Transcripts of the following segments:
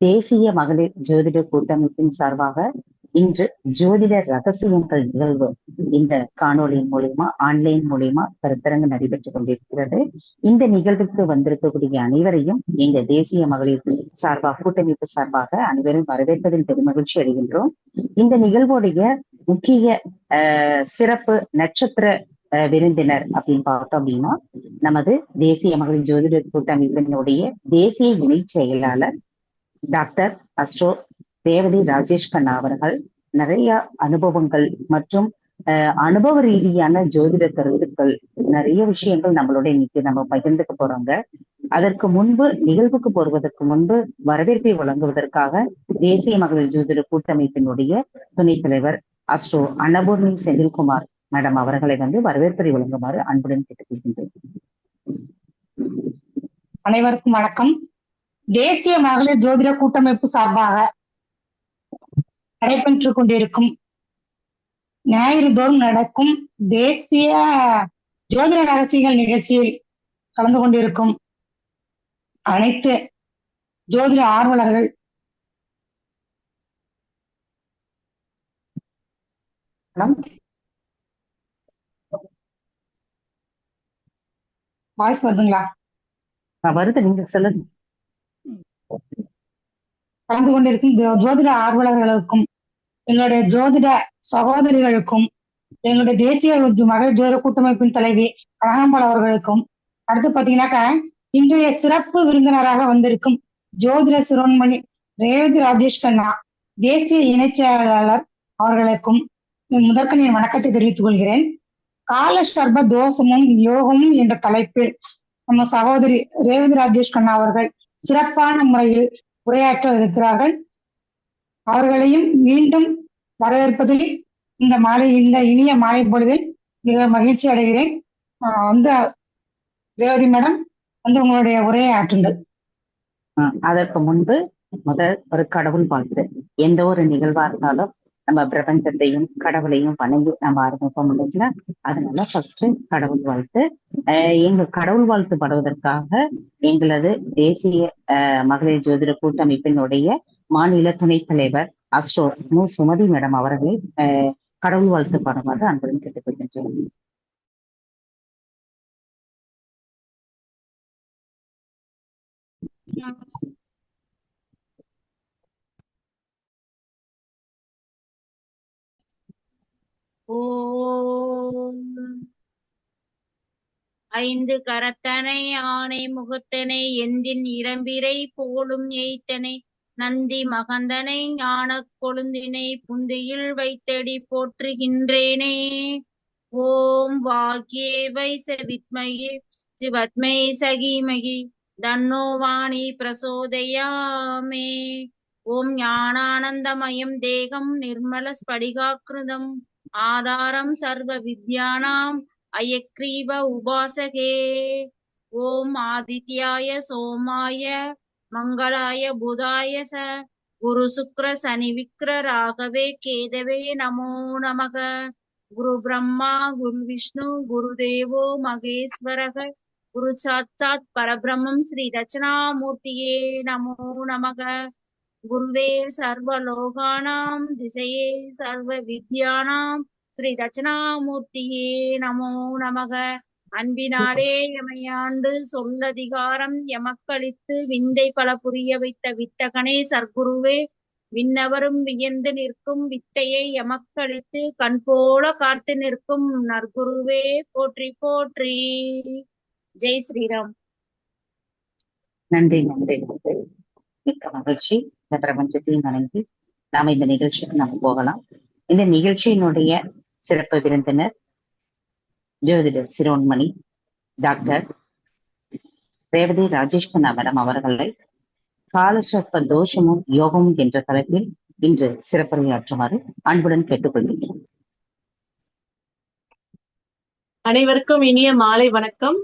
தேசிய மகளிர் ஜோதிட கூட்டமைப்பின் சார்பாக இன்று ஜோதிட ரகசியங்கள் நிகழ்வு இந்த காணொலி மூலியமா ஆன்லைன் மூலியமா கருத்தரங்கு நடைபெற்றுக் கொண்டிருக்கிறது. இந்த நிகழ்வுக்கு வந்திருக்கக்கூடிய அனைவரையும் எங்க தேசிய மகளிர் சார்பாக கூட்டமைப்பு சார்பாக அனைவரும் வரவேற்பதில் பெரும் மகிழ்ச்சி அடைகின்றோம். இந்த நிகழ்வுடைய முக்கிய சிறப்பு நட்சத்திர விருந்தினர் அப்படின்னு பார்த்தோம் அப்படின்னா நமது தேசிய மகளிர் ஜோதிட கூட்டமைப்பினுடைய தேசிய இணை செயலாளர் டாக்டர் அஸ்ட்ரோ ரேவதி ராஜேஷ் கண்ணா அவர்கள் நிறைய அனுபவங்கள் மற்றும் அனுபவ ரீதியான ஜோதிட கருத்துக்கள் நிறைய விஷயங்கள் நம்மளோட இன்னைக்கு நம்ம பகிர்ந்துக்க போறோங்க. அதற்கு முன்பு நிகழ்வுக்கு போடுவதற்கு முன்பு வரவேற்பை வழங்குவதற்காக தேசிய மகளிர் ஜோதிட கூட்டமைப்பினுடைய துணைத் தலைவர் அஸ்ட்ரோ அன்னபூர்ணி செந்தில்குமார் மேடம் அவர்களை வரவேற்பை வழங்குமாறு அன்புடன் கேட்டுக்கொள்கின்றேன். அனைவருக்கும் வணக்கம். தேசிய மகளிர் ஜோதிட கூட்டமைப்பு சார்பாக நடைபெற்றுக் கொண்டிருக்கும் ஞாயிறு தோறும் நடக்கும் தேசிய ஜோதிட ரகசியங்கள் நிகழ்ச்சியில் கலந்து கொண்டிருக்கும் அனைத்து ஜோதிட ஆர்வலர்கள் வாய்ஸ் வருதுங்களா? வருது, நீங்க சொல்லுங்க. கலந்து கொண்டிருக்கும் ஜோதிட ஆர்வலர்களுக்கும் எங்களுடைய ஜோதிட சகோதரிகளுக்கும் எங்களுடைய தேசிய மகளிர் ஜோதிட கூட்டமைப்பின் தலைவி கனகாம்பாள் அவர்களுக்கும் அடுத்து பாத்தீங்கன்னாக்கா இன்றைய சிறப்பு விருந்தினராக வந்திருக்கும் ஜோதிட சிரோன்மணி ரேவதி ராஜேஷ் கண்ணா தேசிய இணைச் செயலாளர் அவர்களுக்கும் முதற்கண் என் வணக்கத்தை தெரிவித்துக் கொள்கிறேன். கால சர்ப தோஷமும் யோகமும் என்ற தலைப்பில் நம்ம சகோதரி ரேவதி ராஜேஷ் கண்ணா அவர்கள் சிறப்பான முறையில் உரையாற்ற இருக்கிறார்கள். அவர்களையும் மீண்டும் வரவேற்பதில் இந்த இனிய மாலை பொழுதில் மிக மகிழ்ச்சி அடைகிறேன். ரேவதி மேடம் உங்களுடைய உரையை ஆற்றுங்கள். அதற்கு முன்பு முதல் ஒரு கடவுள் வாழ்த்து. எந்த ஒரு நிகழ்வா இருந்தாலும் நம்ம பிரபஞ்சத்தையும் கடவுளையும் வணங்கி நம்ம ஆரம்பிப்போம் இல்லைங்களா? அதனால ஃபர்ஸ்ட் கடவுள் வாழ்த்து. எங்க கடவுள் வாழ்த்து படுவதற்காக எங்களது தேசிய மகளிர் ஜோதிட கூட்டமைப்பினுடைய மாநில துணைத் தலைவர் அஸ்ட்ரோ மு சுமதி மேடம் அவர்களை கடவுள் வாழ்த்து பாடுமாறு அன்புடன் கேட்டுக்கொள்கின்றேன். ஐந்து கரத்தனை ஆனை முகத்தனை எந்தின் இரம்பிரை போலும் எய்த்தனை நந்தி மகந்தனை ஞான கொழுந்தினை புந்தியில் வைத்தடி போற்றுகின்றேனே. ஓம் வாக்கியே வைச வித்மகே சிவத்மை சகிமகி தன்னோ வாணி பிரசோதயாமே. ஓம் ஞானானந்தமயம் தேகம் நிர்மல ஸ்படிகாக்கிருதம் ஆதாரம் சர்வ வித்யானாம் அயக்ரீவ உபாசகே. ஓம் ஆதித்யாய சோமாய மங்களாய புதாய ச குரு சுக்ர சனி விக்ர ராகவே கேதவே நமோ நமக. குரு பிரம்மா குரு விஷ்ணு குரு தேவோ மகேஸ்வரக குரு சாட்சாத் பரபிரம்மம் ஸ்ரீ தட்சிணாமூர்த்தியே நமோ நமக. குருவே சர்வலோகானாம் திசையே சர்வ வித்யானாம் ஸ்ரீ தட்சிணாமூர்த்தியே நமோ நமக. அன்பினாலே எமையாண்டு சொல்லதிகாரம் எமக்களித்து விந்தை பல புரிய வைத்த வித்தகனே சர்க்குருவே விண்ணவரும் வியந்து நிற்கும் வித்தையை எமக்களித்து கண் போல காத்து நிற்கும் நற்குருவே போற்றி போற்றி. ஜெய் ஸ்ரீராம். நன்றி நன்றி நன்றி. மிக்க மகிழ்ச்சி. இந்த பிரபஞ்சத்தையும் வணங்கி நாம இந்த நிகழ்ச்சிக்கு நம்ம போகலாம். இந்த நிகழ்ச்சியினுடைய சிறப்பு விருந்தினர் ஜோதிடர் சிரோன்மணி டாக்டர் ரேவதி ராஜேஷ் கண்ணா மேடம் அவர்களை காலசர்ப்ப தோஷமும் யோகமும் என்ற தலைப்பில் இன்று சிறப்புரையாற்றுமாறு அன்புடன் கேட்டுக்கொள்கிறேன். அனைவருக்கும் இனிய மாலை வணக்கம்.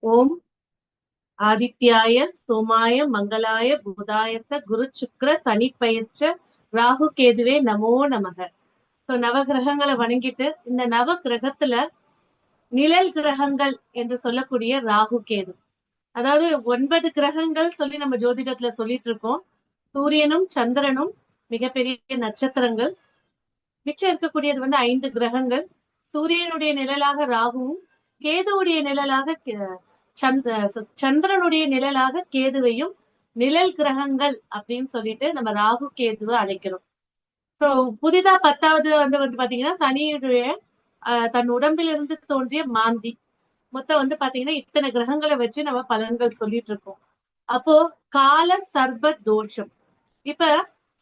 ஓம் ஆதித்யாய சோமாய மங்களாய புதாயச குரு சுக்ர சனி பயிற்ச ராகு கேதுவே நமோ நமக. நவ கிரகங்களை வணங்கிட்டு இந்த நவ கிரகத்துல நிழல் கிரகங்கள் என்று சொல்லக்கூடிய ராகு கேது அதாவது 9 கிரகங்கள் சொல்லி நம்ம ஜோதிடத்துல சொல்லிட்டு இருக்கோம். சூரியனும் சந்திரனும் மிகப்பெரிய நட்சத்திரங்கள். மிச்சம் இருக்கக்கூடியது 5 கிரகங்கள். சூரியனுடைய நிழலாக ராகுவும், கேதுவுடைய நிழலாக சந்திரனுடைய நிழலாக கேதுவையும் நிழல் கிரகங்கள் அப்படின்னு சொல்லிட்டு நம்ம ராகு கேதுவை அழைக்கிறோம். ஸோ புதிதா 10வது பாத்தீங்கன்னா சனியுடைய தன் உடம்பிலிருந்து தோன்றிய மாந்தி. மொத்தம் பாத்தீங்கன்னா இத்தனை கிரகங்களை வச்சு நம்ம பலன்கள் சொல்லிட்டு இருக்கோம். அப்போ கால சர்ப தோஷம். இப்ப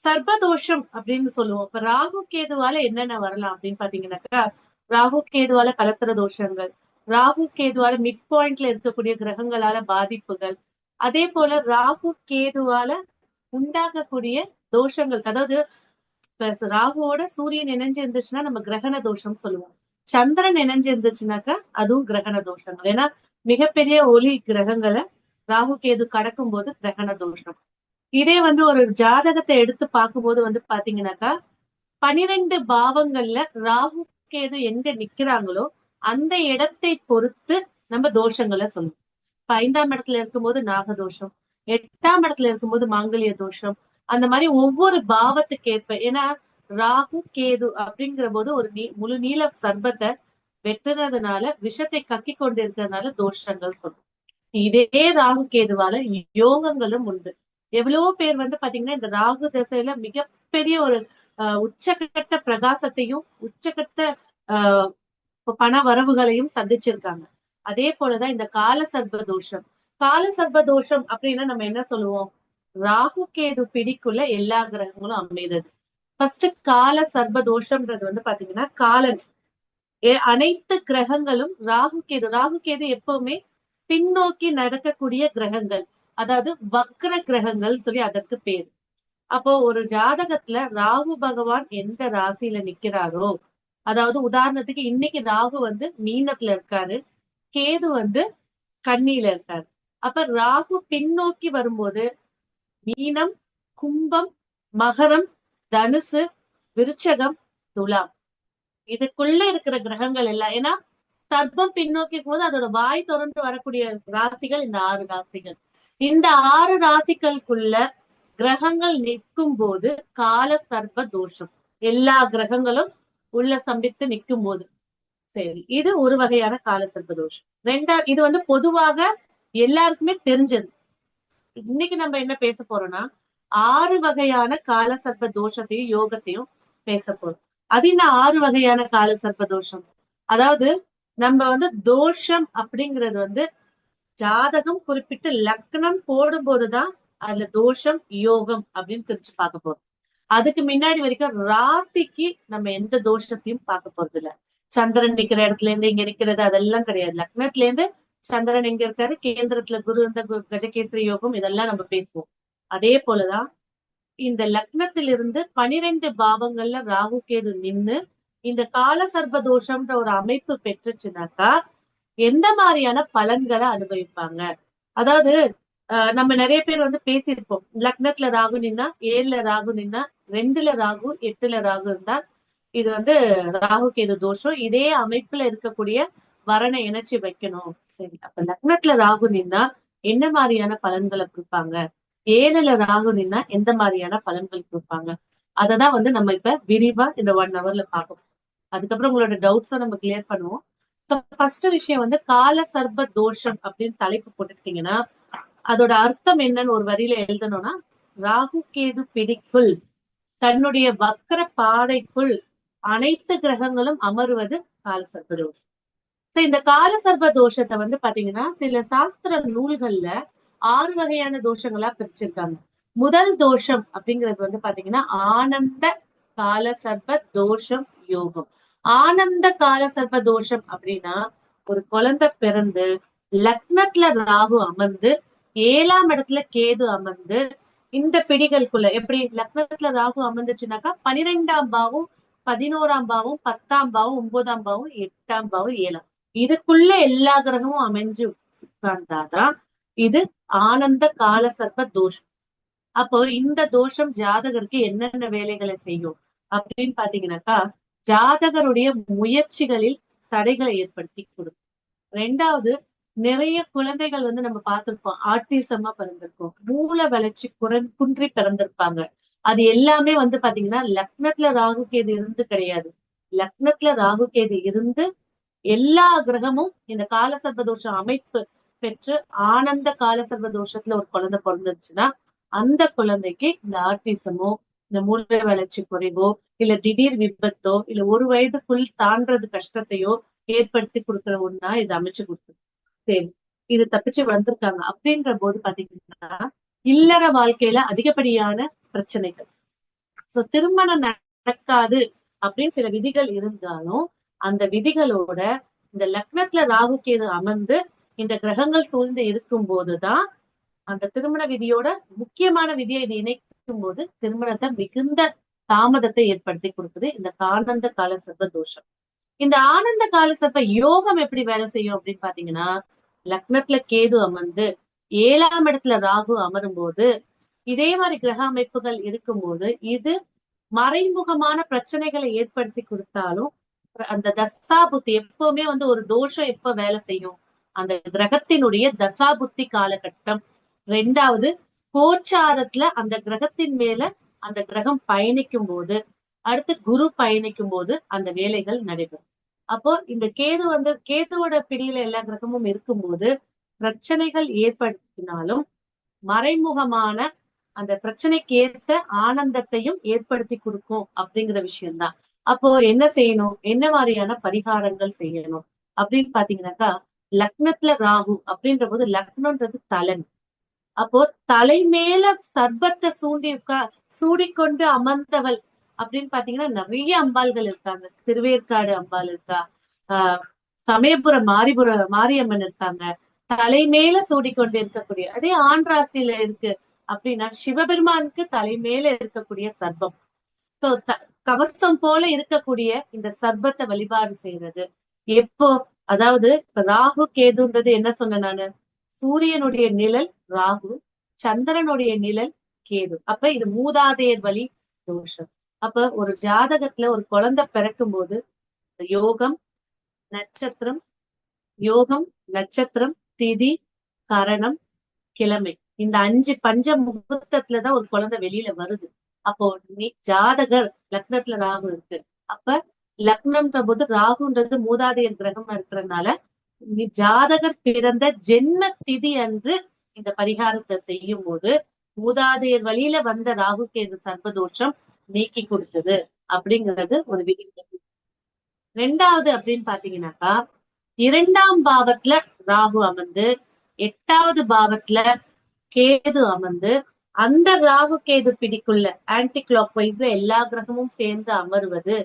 சர்பதோஷம் அப்படின்னு சொல்லுவோம். இப்ப ராகு கேதுவால என்னென்ன வரலாம் அப்படின்னு பாத்தீங்கன்னாக்கா, ராகு கேதுவால கலத்திர தோஷங்கள், ராகு கேதுவால மிட் பாயிண்ட்ல இருக்கக்கூடிய கிரகங்களால பாதிப்புகள், அதே போல ராகு கேதுவால உண்டாகக்கூடிய தோஷங்கள். அதாவது ராகுவோட சூரியன் இணைஞ்சு இருந்துச்சுன்னா நம்ம கிரகண தோஷம் சொல்லுவோம். சந்திரன் இணைஞ்சு இருந்துச்சுனாக்கா அதுவும் கிரகண தோஷங்கள். ஏன்னா மிகப்பெரிய ஒளி கிரகங்களை ராகு கேது கடக்கும் போது கிரகண தோஷம். இதே ஒரு ஜாதகத்தை எடுத்து பார்க்கும்போது பாத்தீங்கன்னாக்கா 12 பாவங்கள்ல ராகு கேது எங்க நிக்கிறாங்களோ அந்த இடத்தை பொறுத்து நம்ம தோஷங்களை சொல்லுவோம். 5ஆம் இடத்துல இருக்கும்போது நாகதோஷம், 8ஆம் இடத்துல இருக்கும்போது மாங்கல்ய தோஷம், அந்த மாதிரி ஒவ்வொரு பாவத்துக்கு ஏற்ப. ஏன்னா ராகு கேது அப்படிங்கிற போது ஒரு முழு நீள சர்பத்தை வெட்டுறதுனால விஷத்தை கக்கி கொண்டு இருக்கிறதுனால தோஷங்கள் சொல்லும். இதே ராகு கேதுவால யோகங்களும் உண்டு. எவ்வளவோ பேர் பாத்தீங்கன்னா இந்த ராகு திசையில மிகப்பெரிய ஒரு உச்சகட்ட பிரகாசத்தையும் உச்சகட்ட பண வரவுகளையும் சந்திச்சிருக்காங்க. அதே போலதான் இந்த கால சர்ப தோஷம். கால சர்ப தோஷம் அப்படின்னா நம்ம என்ன சொல்லுவோம்? ராகு கேது பிடிக்குள்ள எல்லா கிரகங்களும் அமைகிறது. ஃபர்ஸ்ட் கால சர்ப தோஷம்ன்றது பாத்தீங்கன்னா காலன் அனைத்து கிரகங்களும் ராகு கேது எப்பவுமே பின்னோக்கி நடக்கக்கூடிய கிரகங்கள், அதாவது வக்ர கிரகங்கள் சொல்லி அதற்கு பேர். அப்போ ஒரு ஜாதகத்துல ராகு பகவான் எந்த ராசியில நிக்கிறாரோ, அதாவது உதாரணத்துக்கு இன்னைக்கு ராகு மீனத்துல இருக்காரு, கேது கன்னியில இருக்காரு. அப்ப ராகு பின்னோக்கி வரும்போது மீனம், கும்பம், மகரம், தனுசு, விருச்சகம், துலாம் இதுக்குள்ள இருக்கிற கிரகங்கள் எல்லாம், ஏன்னா சர்ப்பம் பின்னோக்கி போது அதோட வாய் தொடர்ந்து வரக்கூடிய ராசிகள் இந்த 6 ராசிகள். இந்த 6 ராசிகளுக்குள்ள கிரகங்கள் நிற்கும் போது கால சர்ப்ப தோஷம். எல்லா கிரகங்களும் உள்ள சம்பித்து நிற்கும் போது சரி, இது ஒரு வகையான கால சர்ப்ப தோஷம். இது பொதுவாக எல்லாருக்குமே தெரிஞ்சது. இன்னைக்கு நம்ம என்ன பேச போறோம்னா 6 வகையான கால சர்ப்ப தோஷத்தையும் யோகத்தையும் பேச போறோம். அது இந்த 6 வகையான கால சர்ப்ப தோஷம். அதாவது நம்ம தோஷம் அப்படிங்கிறது ஜாதகம் குறிப்பிட்டு லக்னம் போடும்போதுதான் அதுல தோஷம் யோகம் அப்படின்னு பிரிச்சு பார்க்க போறோம். அதுக்கு முன்னாடி வரைக்கும் ராசிக்கு நம்ம எந்த தோஷத்தையும் பார்க்க போறது இல்ல. சந்திரன் நிக்கிற இடத்துல இருந்து இங்க நிக்கிறது அதெல்லாம் கிடையாது. லக்னத்துல இருந்து சந்திரன் எங்க இருக்காரு, கேந்திரத்துல குரு இந்த கஜகேசரி யோகம் இதெல்லாம் நம்ம பேசுவோம். அதே போலதான் இந்த லக்னத்திலிருந்து 12 பாவங்கள்ல ராகு கேது நின்னு இந்த கால சர்ப்ப தோஷம்ன்ற ஒரு அமைப்பு பெற்றுச்சுனாக்கா எந்த மாதிரியான பலன்களை அனுபவிப்பாங்க. அதாவது நம்ம நிறைய பேர் பேசியிருப்போம். லக்னத்துல ராகு நின்னா, 7ல ராகு நின்னா, 2ல ராகு, 8ல ராகு இருந்தா இது ராகு கேது தோஷம். இதே அமைப்புல இருக்கக்கூடிய வரனை இணைச்சு வைக்கணும். சரி, அப்ப லக்னத்துல ராகு நின்னா என்ன மாதிரியான பலன்களை கொடுப்பாங்க, 7ல ராகு நின்னா எந்த மாதிரியான பலன்கள் கொடுப்பாங்க, அததான் நம்ம இப்ப விரிவா இந்த 1 ஹவர்ல பார்க்கணும். அதுக்கப்புறம் உங்களோட டவுட்ஸை நம்ம கிளியர் பண்ணுவோம். ஃபர்ஸ்ட் விஷயம் கால சர்ப்ப தோஷம் அப்படின்னு தலைப்பு போட்டுக்கிட்டீங்கன்னா அதோட அர்த்தம் என்னன்னு ஒரு வரியில எழுதணும்னா, ராகு கேது பிடிக்குள் தன்னுடைய வக்ர பாதைக்குள் அனைத்து கிரகங்களும் அமருவது கால சர்ப்ப தோஷம். இந்த கால சர்ப்ப தோஷத்தை பாத்தீங்கன்னா சில சாஸ்திர நூல்கள்ல 6 வகையான தோஷங்களா பிரிச்சிருக்காங்க. முதல் தோஷம் அப்படிங்கிறது பாத்தீங்கன்னா ஆனந்த கால சர்ப்ப தோஷம் யோகம். ஆனந்த கால சர்ப்ப தோஷம் அப்படின்னா ஒரு குழந்தை பிறந்து லக்னத்துல ராகு அமர்ந்து 7ஆம் இடத்துல கேது அமர்ந்து இந்த பிடிகளுக்குள்ள, எப்படி லக்னத்துல ராகு அமர்ந்துச்சுனாக்கா 12ஆம் பாவம், 11ஆம் பாவம், 10ஆம் பாவம், 9ஆம் பாவம், 8ஆம் பாவம், 7ஆம் இதுக்குள்ள எல்லா கிரகமும் அமைஞ்சு உட்கார்ந்தாதான் இது ஆனந்த கால சர்ப்ப தோஷம். அப்போ இந்த தோஷம் ஜாதகருக்கு என்னென்ன வேலைகளை செய்யும் அப்படின்னு பாத்தீங்கன்னாக்கா, ஜாதகருடைய முயற்சிகளில் தடைகளை ஏற்படுத்தி கொடுக்கும். 2வது, நிறைய குழந்தைகள் வந்து நம்ம பார்த்திருப்போம், ஆட்டிசமா பிறந்திருக்கும், மூளை வளர்ச்சி குன்றி பிறந்திருப்பாங்க. அது எல்லாமே வந்து பாத்தீங்கன்னா லக்னத்துல ராகு கேது இருந்து கிடையாது. லக்னத்துல ராகு கேது இருந்து எல்லா கிரகமும் இந்த காலசர்ப்ப தோஷம் அமைப்பு பெற்று ஆனந்த காலசர்ப்ப தோஷத்துல ஒரு குழந்தை பிறந்துருச்சுன்னா அந்த குழந்தைக்கு இந்த ஆட்டிசமோ, இந்த மூளை வளர்ச்சி குறைவோ, இல்ல திடீர் விபத்தோ, இல்ல ஒரு வயதுக்குள் தாண்டறது கஷ்டத்தையோ ஏற்படுத்தி கொடுக்கிற ஒண்ணா இது அமைச்சு கொடுக்குது. சரி, இது தப்பிச்சு வந்திருக்காங்க அப்படின்ற போது பாத்தீங்கன்னா இல்லற வாழ்க்கையில அதிகப்படியான பிரச்சனைகள். சோ திருமணம் நடக்காது அப்படின்னு சில விதிகள் இருந்தாலும் அந்த விதிகளோட இந்த லக்னத்துல ராகு கேது அமர்ந்து இந்த கிரகங்கள் சூழ்ந்து இருக்கும் போதுதான் அந்த திருமண விதியோட முக்கியமான விதியை இது இணைக்கும் போது திருமணத்தை மிகுந்த தாமதத்தை ஏற்படுத்தி கொடுக்குது இந்த ஆனந்த கால சர்ப்ப தோஷம். இந்த ஆனந்த கால சர்ப்ப யோகம் எப்படி வேலை செய்யும் அப்படின்னு பாத்தீங்கன்னா, லக்னத்துல கேது அமர்ந்து 7ஆம் இடத்துல ராகு அமரும் போது இதே மாதிரி கிரக அமைப்புகள் இருக்கும்போது இது மறைமுகமான பிரச்சனைகளை ஏற்படுத்தி கொடுத்தாலும் அந்த தசாபுத்தி எப்பவுமே வந்து ஒரு தோஷம் எப்ப வேலை செய்யும், அந்த கிரகத்தினுடைய தசாபுத்தி காலகட்டம். ரெண்டாவது, கோச்சாரத்துல அந்த கிரகத்தின் மேல அந்த கிரகம் பயணிக்கும் போது, அடுத்து குரு பயணிக்கும் போது அந்த வேலைகள் நடைபெறும். அப்போ இந்த கேது வந்து கேதுவோட பிடியில எல்லா கிரகமும் இருக்கும்போது பிரச்சனைகள் ஏற்படுத்தினாலும் மறைமுகமான அந்த பிரச்சனைக்கு ஏற்ற ஆனந்தத்தையும் ஏற்படுத்தி கொடுக்கும் அப்படிங்கிற விஷயம்தான். அப்போ என்ன செய்யணும், என்ன மாதிரியான பரிகாரங்கள் செய்யணும் அப்படின்னு பாத்தீங்கன்னாக்கா, லக்னத்துல ராகு அப்படின்ற போது லக்னம்ன்றது தலன். அப்போ தலை மேல சர்பத்தை சூடிக்கொண்டு அமர்ந்தவள் அப்படின்னு பாத்தீங்கன்னா நிறைய அம்பாள்கள் இருக்காங்க. திருவேற்காடு அம்பாள் இருக்கா, சமயபுரம் மாரியம்மன் இருக்காங்க. தலை மேல சூடிக்கொண்டு இருக்கக்கூடிய அதே ஆண் ராசியில இருக்கு அப்படின்னா சிவபெருமானுக்கு தலை மேல இருக்கக்கூடிய சர்ப்பம். சோ கவசம் போல இருக்கக்கூடிய இந்த சர்ப்பத்தை வழிபாடு செய்யறது எப்போ, அதாவது இப்ப ராகு கேதுன்றது என்ன சொன்ன நானு, சூரியனுடைய நிழல் ராகு, சந்திரனுடைய நிழல் கேது. அப்ப இது மூதாதையர் வழி தோஷம். அப்ப ஒரு ஜாதகத்துல ஒரு குழந்தை பிறக்கும் போது யோகம் நட்சத்திரம் திதி கரணம் கிழமை இந்த 5 பஞ்ச முகூர்த்தத்துலதான் ஒரு குழந்தை வெளியில வருது. அப்போ ஜாதகர் லக்னத்துல ராகு இருக்கு. அப்ப லக்னம்ன்ற போது ராகுன்றது மூதாதையர் கிரகமா இருக்கிறதுனால ஜாதகர் பிறந்த ஜென்ம திதி அன்று இந்த பரிகாரத்தை செய்யும் போது மூதாதையர் வழியில வந்த ராகு கேது சர்ப்பதோஷம் நீக்கி கொடுத்தது அப்படிங்கிறது ஒரு விதி. ரெண்டாவது அப்படின்னு பாத்தீங்கன்னாக்கா, 2ஆம் பாவத்துல ராகு அமர்ந்து 8வது பாவத்துல கேது அமர்ந்து அந்த ராகு கேது பிடிக்குள்ள ஆன்டி கிளாக் வைஸ்ல எல்லா கிரகமும் சேர்ந்து அமருவது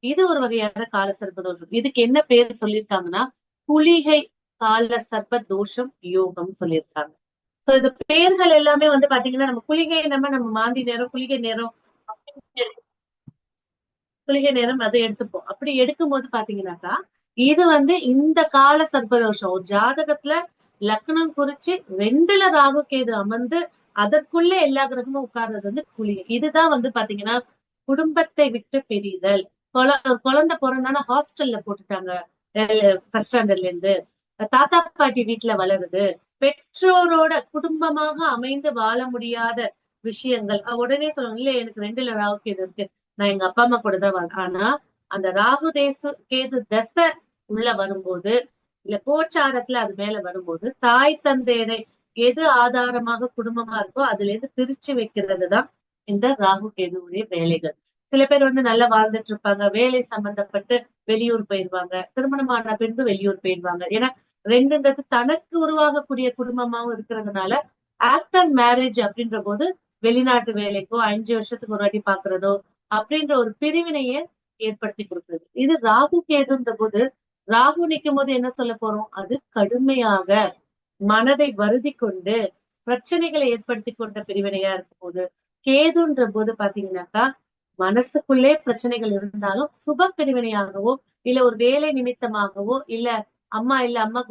இது ஒரு வகையான கால சர்ப்ப தோஷம். இதுக்கு என்ன பேர் சொல்லியிருக்காங்கன்னா குளிகை கால சர்ப்ப தோஷம் யோகம் சொல்லியிருக்காங்க. சோ இது பேர்கள் எல்லாமே வந்து பாத்தீங்கன்னா நம்ம குளிகை நம்ம மாந்தி நேரம் குளிகை நேரம் அதை எடுத்துப்போம். அப்படி எடுக்கும் போது பாத்தீங்கன்னாக்கா இது வந்து இந்த கால சர்ப்ப தோஷம் ஒரு ஜாதகத்துல லக்னம் குறிச்சு 2ல ராகு கேது அமர்ந்து அதற்குள்ள எல்லா கிரகமும் உட்கார்றது வந்து குளிகை. இதுதான் வந்து பாத்தீங்கன்னா குடும்பத்தை விட்டு பிரிதல். குழந்தை பிறந்தானா ஹாஸ்டல்ல போட்டுட்டாங்க ஃபர்ஸ்ட் ஸ்டாண்டர்ட்ல இருந்து, தாத்தா பாட்டி வீட்டுல வளருது, பெற்றோரோட குடும்பமாக அமைந்து வாழ முடியாத விஷயங்கள். உடனே சொல்லுவாங்க, இல்ல எனக்கு 2ல ராகு கேது இருக்கு, நான் எங்க அப்பா அம்மா கூட தான் வாழ்றேன். ஆனா அந்த ராகு கேது தசை உள்ள வரும்போது இல்ல கோச்சாரத்துல அது மேல வரும்போது தாய் தந்தையரை எது ஆதாரமாக குடும்பமா இருக்கோ அதுல இருந்து பிரிச்சு வைக்கிறதுதான் இந்த ராகு கேதுவுடைய வேலைகள். சில பேர் வந்து நல்லா வாழ்ந்துட்டு இருப்பாங்க, வேலை சம்பந்தப்பட்டு வெளியூர் போயிருவாங்க, திருமணமான பின்பு வெளியூர் போயிருவாங்க. ஏன்னா 2ன்றது தனக்கு உருவாகக்கூடிய குடும்பமாவும் இருக்கிறதுனால ஆஃப்டர் மேரேஜ் அப்படின்ற போது வெளிநாட்டு வேலைக்கோ 5 வருஷத்துக்கு ஒரு வாட்டி பாக்குறதோ அப்படின்ற ஒரு பிரிவினையை ஏற்படுத்தி கொடுக்குறது. இது ராகு கேதுன்ற போது ராகு நிற்கும் போது என்ன சொல்ல போறோம், அது கடுமையாக மனதை வருதி கொண்டு பிரச்சனைகளை ஏற்படுத்தி கொண்ட பிரிவினையா இருக்கும் போது, கேதுன்ற போது பாத்தீங்கன்னாக்கா மனசுக்குள்ளே பிரச்சனைகள் இருந்தாலும் சுப பிரிவினையாகவோ இல்ல ஒரு வேலை நிமித்தமாகவோ இல்ல அம்மா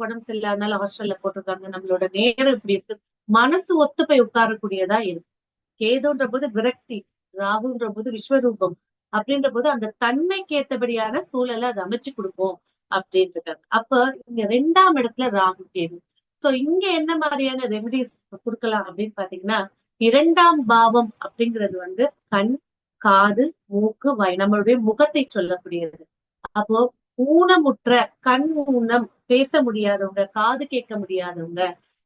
உடம்பு சரியில்லாதனால ஹாஸ்டல்ல போட்டிருக்காங்க, நம்மளோட நேரம் இப்படி இருக்கு, மனசு ஒத்து போய் உட்காரக்கூடியதா இருக்கு. கேதுன்ற போது விரக்தி, ராகுன்ற போது விஸ்வரூபம் அப்படின்ற போது அந்த தன்மைக்கு ஏற்றபடியான சூழலை அது அமைச்சு கொடுக்கும் அப்படின்ட்டு. அப்ப இங்க 2ஆம் இடத்துல ராகு கேது, சோ இங்க என்ன மாதிரியான ரெமெடிஸ் கொடுக்கலாம் அப்படின்னு பாத்தீங்கன்னா, 2ஆம் பாவம் அப்படிங்கிறது வந்து கண், காது, மூக்கு, வாய், நம்மளுடைய முகத்தை சொல்லக்கூடியது. அப்போ ஊனமுற்ற, கண் ஊனம், பேச முடியாதவங்க, காது கேட்க முடியாதவங்க,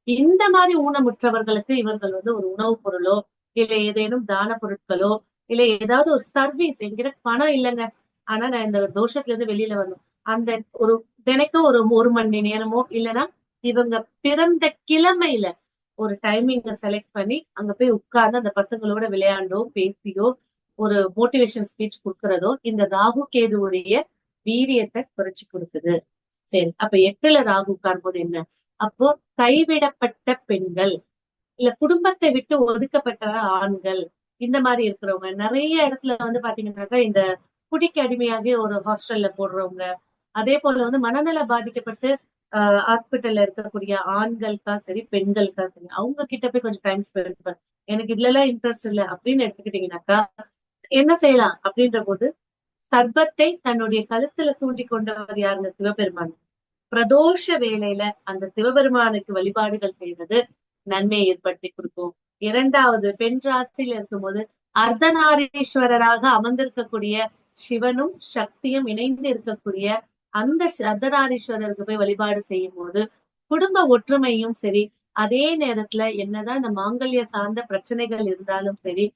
இந்த மாதிரி ஊனமுற்றவர்களுக்கு இவர்கள் வந்து ஒரு உணவுப் பொருளோ, இல்ல ஏதேனும் தான பொருட்களோ, இல்ல ஏதாவது ஒரு சர்வீஸ், என்கிட்ட பணம் இல்லைங்க, ஆனா நான் இந்த தோஷத்துல இருந்து வெளியில வரணும், அந்த ஒரு தினைக்கும் ஒரு மணி நேரமோ, இல்லைன்னா இவங்க பிறந்த கிழமையில ஒரு டைமிங்க செலக்ட் பண்ணி அங்க போய் உட்கார்ந்து அந்த பசங்களோட விளையாண்டோ, பேசியோ, ஒரு மோட்டிவேஷன் ஸ்பீச் கொடுக்கறதோ இந்த ராகு கேதுவுடைய வீரியத்தை குறைச்சு கொடுக்குது. சரி, அப்ப 8ல ராகு உட்காரும் போது என்ன? அப்போ கைவிடப்பட்ட பெண்கள், இல்ல குடும்பத்தை விட்டு ஒதுக்கப்பட்ட ஆண்கள், இந்த மாதிரி இருக்கிறவங்க நிறைய இடத்துல வந்து பாத்தீங்கன்னாக்கா இந்த குடிக்கு அடிமையாகி ஒரு ஹாஸ்டல்ல போடுறவங்க, அதே போல வந்து மனநல பாதிக்கப்பட்டு ஹாஸ்பிட்டல்ல இருக்கக்கூடிய ஆண்களுக்கா சரி, பெண்களுக்கா சரி, அவங்க கிட்ட போய் கொஞ்சம் டைம் ஸ்பெண்ட் பண்ண, எனக்கு இதுல எல்லாம் இன்ட்ரெஸ்ட் இல்லை அப்படின்னு எடுத்துக்கிட்டீங்கன்னாக்கா என்ன செய்யலாம் அப்படின்ற போது, சர்பத்தை தன்னுடைய கழுத்துல சூண்டி கொண்டவர் யாருங்க? சிவபெருமான். பிரதோஷ வேளையில அந்த சிவபெருமானுக்கு வழிபாடுகள் செய்வது நன்மையை ஏற்படுத்தி கொடுக்கும். 2வது, பெண் ராசியில இருக்கும்போது அர்த்தநாரீஸ்வரராக அமர்ந்திருக்கக்கூடிய சிவனும் சக்தியும் இணைந்து இருக்கக்கூடிய அந்த அர்த்தநாரீஸ்வரருக்கு போய் வழிபாடு செய்யும் போது குடும்ப ஒற்றுமையும் சரி, அதே நேரத்துல என்னதான் இந்த மாங்கல்ய சார்ந்த பிரச்சனைகள் இருந்தாலும் சரி,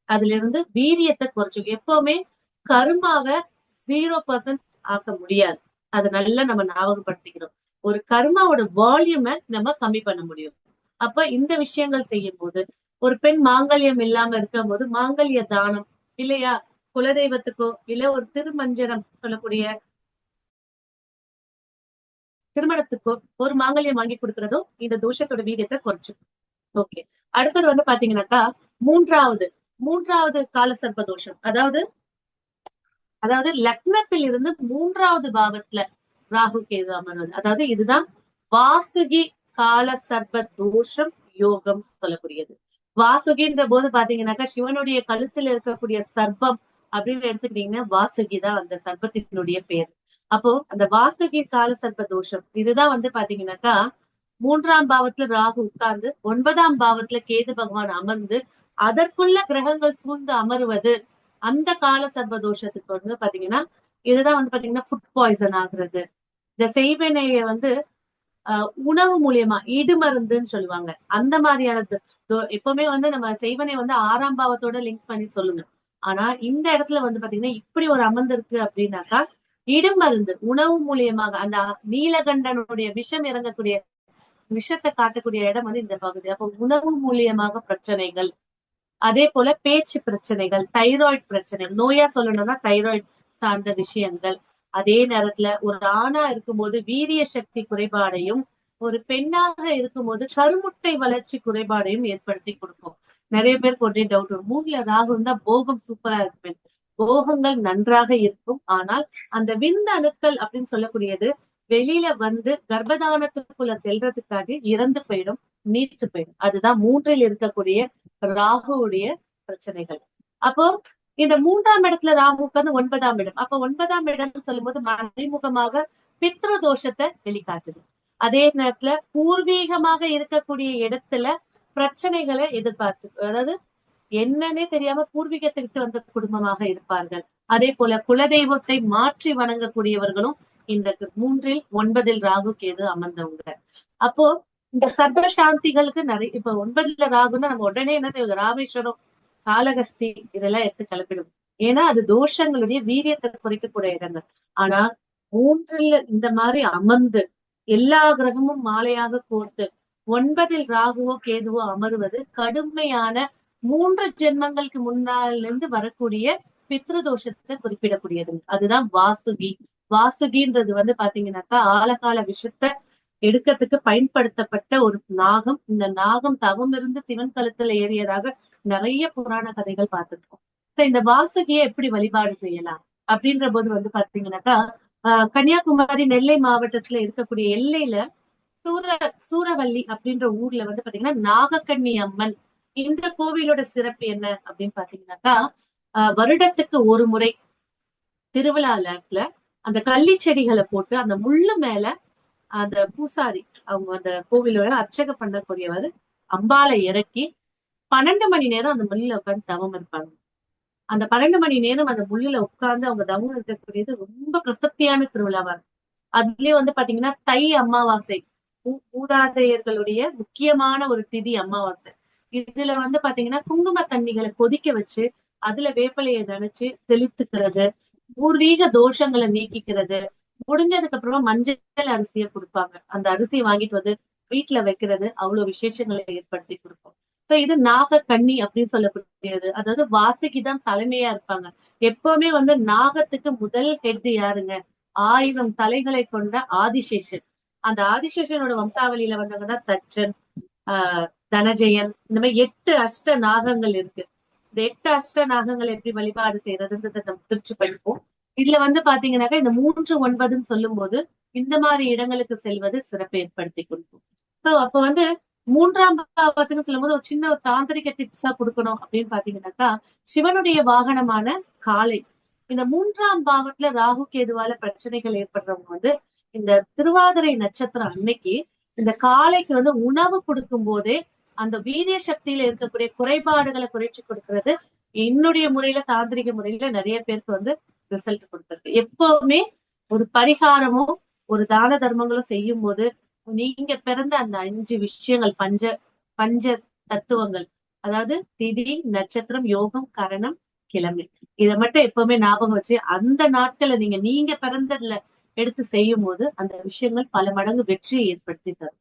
அதுல இருந்து வீரியத்தை குறைச்சுக்கும். எப்பவுமே கர்மாவை 0% ஆக்க முடியாது. அதை நல்லா நம்ம ஞாபகப்படுத்திக்கிறோம். ஒரு கர்மாவோட வால்யூமை நம்ம கம்மி பண்ண முடியும். அப்ப இந்த விஷயங்கள் செய்யும் போது, ஒரு பெண் மாங்கல்யம் இல்லாம இருக்கும் போது மாங்கல்ய தானம், இல்லையா, குலதெய்வத்துக்கோ இல்ல ஒரு திருமஞ்சனம் சொல்லக்கூடிய திருமணத்துக்கோ ஒரு மாங்கல்யம் வாங்கி கொடுக்கறதும் இந்த தோஷத்தோட வீரியத்தை குறைச்சும். ஓகே, அடுத்தது வந்து பாத்தீங்கன்னாக்கா மூன்றாவது காலசர்ப்ப தோஷம். அதாவது லக்னத்தில் இருந்து 3வது பாவத்துல ராகு கேது அமர்வது, அதாவது இதுதான் வாசுகி கால சர்ப்ப தோஷம் யோகம் சொல்லக்கூடியது. வாசுகின்ற போது பாத்தீங்கன்னாக்கா சிவனுடைய கழுத்துல இருக்கக்கூடிய சர்ப்பம் அப்படின்னு எடுத்துக்கிட்டீங்கன்னா வாசுகி தான் அந்த சர்ப்பத்தினுடைய பேர். அப்போ அந்த வாசுகி கால சர்ப்ப தோஷம் இதுதான் வந்து பாத்தீங்கன்னாக்கா 3ஆம் பாவத்துல ராகு உட்கார்ந்து 9ஆம் பாவத்துல கேது பகவான் அமர்ந்து அதற்குள்ள கிரகங்கள் சூழ்ந்து அமருவது, அந்த கால சர்ப்ப தோஷத்துக்கு வந்து பாத்தீங்கன்னா இதுதான் வந்து பாத்தீங்கன்னா ஃபுட் பாய்சன் ஆகுறது. இந்த செய்வினைய வந்து உணவு மூலியமா இடுமருந்துன்னு சொல்லுவாங்க. அந்த மாதிரியானது எப்பவுமே வந்து நம்ம செய்வனை வந்து 6ஆம் பாவத்தோட லிங்க் பண்ணி சொல்லுங்க. ஆனா இந்த இடத்துல வந்து பாத்தீங்கன்னா இப்படி ஒரு அமர்ந்திருக்கு அப்படின்னாக்கா இடுமருந்து உணவு மூலியமாக அந்த நீலகண்டனுடைய விஷம் இறங்கக்கூடிய விஷத்தை காட்டக்கூடிய இடம் வந்து இந்த பகுதி. அப்போ உணவு மூலியமாக பிரச்சனைகள், அதே போல பேச்சு பிரச்சனைகள், தைராய்டு பிரச்சனைகள், நோயா சொல்லணும்னா தைராய்டு சார்ந்த விஷயங்கள், அதே நேரத்துல ஒரு ஆணா இருக்கும்போது வீரிய சக்தி குறைபாடையும், ஒரு பெண்ணாக இருக்கும்போது கருமுட்டை வளர்ச்சி குறைபாடையும் ஏற்படுத்தி கொடுக்கும். நிறைய பேருக்கு ஒரே டவுட் வரும், 3ல ராகு இருந்தா போகம் சூப்பரா இருக்கும், போகங்கள் நன்றாக இருக்கும், ஆனால் அந்த விந்தணுக்கள் அப்படின்னு சொல்லக்கூடியது வெளியில வந்து கர்ப்பதானத்துக்குள்ள செல்றதுக்காக இறந்து போயிடும், நீர்த்து போயிடும். அதுதான் 3ல் இருக்கக்கூடிய ராகுவுடைய பிரச்சனைகள். அப்போ இந்த 3ஆம் இடத்துல ராகு உட்கார்ந்து 9ஆம் இடம். அப்ப 9ஆம் இடம் சொல்லும் போது மறைமுகமாக பித்ரு தோஷத்தை வெளிக்காட்டுது. அதே நேரத்துல பூர்வீகமாக இருக்கக்கூடிய இடத்துல பிரச்சனைகளை எதிர்பார்த்து, அதாவது என்னன்னே தெரியாம பூர்வீகத்தை விட்டு வந்த குடும்பமாக இருப்பார்கள். அதே போல குலதெய்வத்தை மாற்றி வணங்கக்கூடியவர்களும் இந்த 3ல் 9ல் ராகு கேது அமர்ந்தவங்க. அப்போ இந்த சர்வ சாந்திகளுக்கு நிறைய, இப்ப 9ல ராகுன்னா நம்ம உடனே என்ன செய்வோம், ராமேஸ்வரம், காளகஸ்தி இதெல்லாம் எடுத்து கிளப்பிடும். ஏன்னா அது தோஷங்களுடைய வீரியத்தை குறைக்கக்கூடிய இடங்கள். ஆனா 3ல் இந்த மாதிரி அமர்ந்து எல்லா கிரகமும் மாலையாக கோர்த்து 9ல் ராகுவோ கேதுவோ அமருவது கடுமையான 3 ஜென்மங்களுக்கு முன்னாலிருந்து வரக்கூடிய பித்ருதோஷத்தை குறிப்பிடக்கூடியது. அதுதான் வாசுகி. வாசுகின்றது வந்து பாத்தீங்கன்னாக்கா ஆழகால விஷத்தை எடுக்கிறதுக்கு பயன்படுத்தப்பட்ட ஒரு நாகம். இந்த நாகம் தவம் இருந்து சிவன் கழுத்துல ஏறியதாக நிறைய புராண கதைகள் பார்த்திருக்கோம். இந்த வாசுகியை எப்படி வழிபாடு செய்யலாம் அப்படின்ற போது வந்து பாத்தீங்கன்னாக்கா கன்னியாகுமரி நெல்லை மாவட்டத்துல இருக்கக்கூடிய எல்லையில சூரவல்லி அப்படின்ற ஊர்ல வந்து பாத்தீங்கன்னா நாகக்கண்ணி அம்மன். இந்த கோவிலோட சிறப்பு என்ன அப்படின்னு பாத்தீங்கன்னாக்கா வருடத்துக்கு ஒரு முறை திருவிழா நேரத்துல அந்த கள்ளி செடிகளை போட்டு அந்த முள்ளு மேல அந்த பூசாரி அவங்க அந்த கோவிலோட அர்ச்சகம் பண்ணக்கூடியவர் அம்பாளை இறக்கி 12 மணி நேரம் அந்த முள்ளில உட்கார்ந்து தவம் இருப்பாங்க. அந்த 12 மணி நேரம் அந்த முள்ளில உட்கார்ந்து அவங்க தவம் இருக்கக்கூடியது ரொம்ப பிரசக்தியான திருவிழாவா இருக்கும். அதுலயும் வந்து பாத்தீங்கன்னா தை அமாவாசை மூதாதையர்களுடைய முக்கியமான ஒரு திதி அமாவாசை. இதுல வந்து பாத்தீங்கன்னா குங்கும தண்ணிகளை கொதிக்க வச்சு அதுல வேப்பிலையை நினைச்சு தெளித்துக்கிறது, பூர்வீக தோஷங்களை நீக்கிக்கிறது. முடிஞ்சதுக்கு அப்புறமா மஞ்சள் அரிசியை கொடுப்பாங்க. அந்த அரிசியை வாங்கிட்டு வந்து வீட்டுல வைக்கிறது அவ்வளவு விசேஷங்களை ஏற்படுத்தி கொடுக்கும். சோ இது நாக கன்னி அப்படின்னு சொல்லக்கூடியது. அதாவது வாசிக்குதான் தலைமையா இருப்பாங்க. எப்பவுமே வந்து நாகத்துக்கு முதல் ஹெட் யாருங்க? 1000 தலைகளை கொண்ட ஆதிசேஷன். அந்த ஆதிசேஷனோட வம்சாவளியில வந்தவங்கன்னா தச்சன், தனஜெயன், இந்த மாதிரி 8 அஷ்ட நாகங்கள் இருக்கு. இந்த 8 அஷ்ட நாகங்கள் எப்படி வழிபாடு செய்யறதுன்றத நம்ம பிரிச்சு படிப்போம். இதுல வந்து பாத்தீங்கன்னாக்கா இந்த 3, 9ன்னு சொல்லும் போது இந்த மாதிரி இடங்களுக்கு செல்வது சிறப்பு ஏற்படுத்தி கொடுக்கும். சோ அப்ப வந்து 3ஆம் பாவத்துன்னு சொல்லும் போது ஒரு சின்ன ஒரு தாந்திரிக டிப்ஸா கொடுக்கணும் அப்படின்னு பாத்தீங்கன்னாக்கா, சிவனுடைய வாகனமான காளை. இந்த 3ஆம் பாவத்துல ராகு கேதுவால பிரச்சனைகள் ஏற்படுறவங்க வந்து இந்த திருவாதிரை நட்சத்திரம் அன்னைக்கு இந்த காளைக்கு வந்து உணவு கொடுக்கும் போதே அந்த வீரிய சக்தியில இருக்கக்கூடிய குறைபாடுகளை குறைச்சு கொடுக்கறது என்னுடைய முறையில தாந்திரிக முறையில நிறைய பேருக்கு வந்து ரிசல்ட் கொடுத்திருக்கு. எப்பவுமே ஒரு பரிகாரமோ ஒரு தான தர்மங்களும் செய்யும் போது நீங்க பிறந்த அந்த 5 விஷயங்கள் பஞ்ச தத்துவங்கள், அதாவது திதி, நட்சத்திரம், யோகம், கரணம், கிழமை, இதை மட்டும் எப்பவுமே ஞாபகம் வச்சு அந்த நாட்களை நீங்க பிறந்ததுல எடுத்து செய்யும் போது அந்த விஷயங்கள் பல மடங்கு வெற்றியை ஏற்படுத்தி தரும்.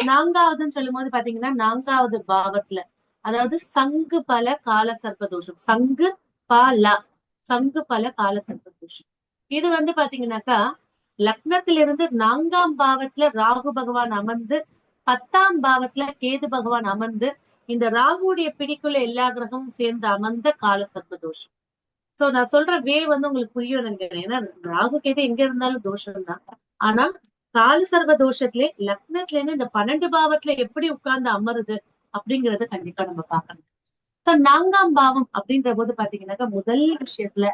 நான்காவதுன்னு சொல்லும் போது பாத்தீங்கன்னா 4வது பாவத்துல, அதாவது சங்கு பல கால சர்ப்பதோஷம். சங்கு பல கால சர்ப்பதோஷம். இது வந்து பாத்தீங்கன்னாக்கா லக்னத்திலிருந்து 4ஆம் பாவத்துல ராகு பகவான் அமர்ந்து 10ஆம் பாவத்துல கேது பகவான் அமர்ந்து இந்த ராகுடைய பிடிக்குள்ள எல்லா கிரகமும் சேர்ந்து அமர்ந்த கால சர்ப்பதோஷம். சோ நான் சொல்ற வந்து உங்களுக்கு புரியும் நினைக்கிறேன். ஏன்னா ராகு கேது எங்க இருந்தாலும் தோஷம் தான். ஆனா கால சர்வ தோஷத்திலே லக்னத்துல இருந்து இந்த 12 பாவத்துல எப்படி உட்கார்ந்து அமருது அப்படிங்கறத கண்டிப்பா நம்ம பார்க்கணும். சோ 4ஆம் பாவம் அப்படின்ற போது பாத்தீங்கன்னாக்கா முதல் விஷயத்துல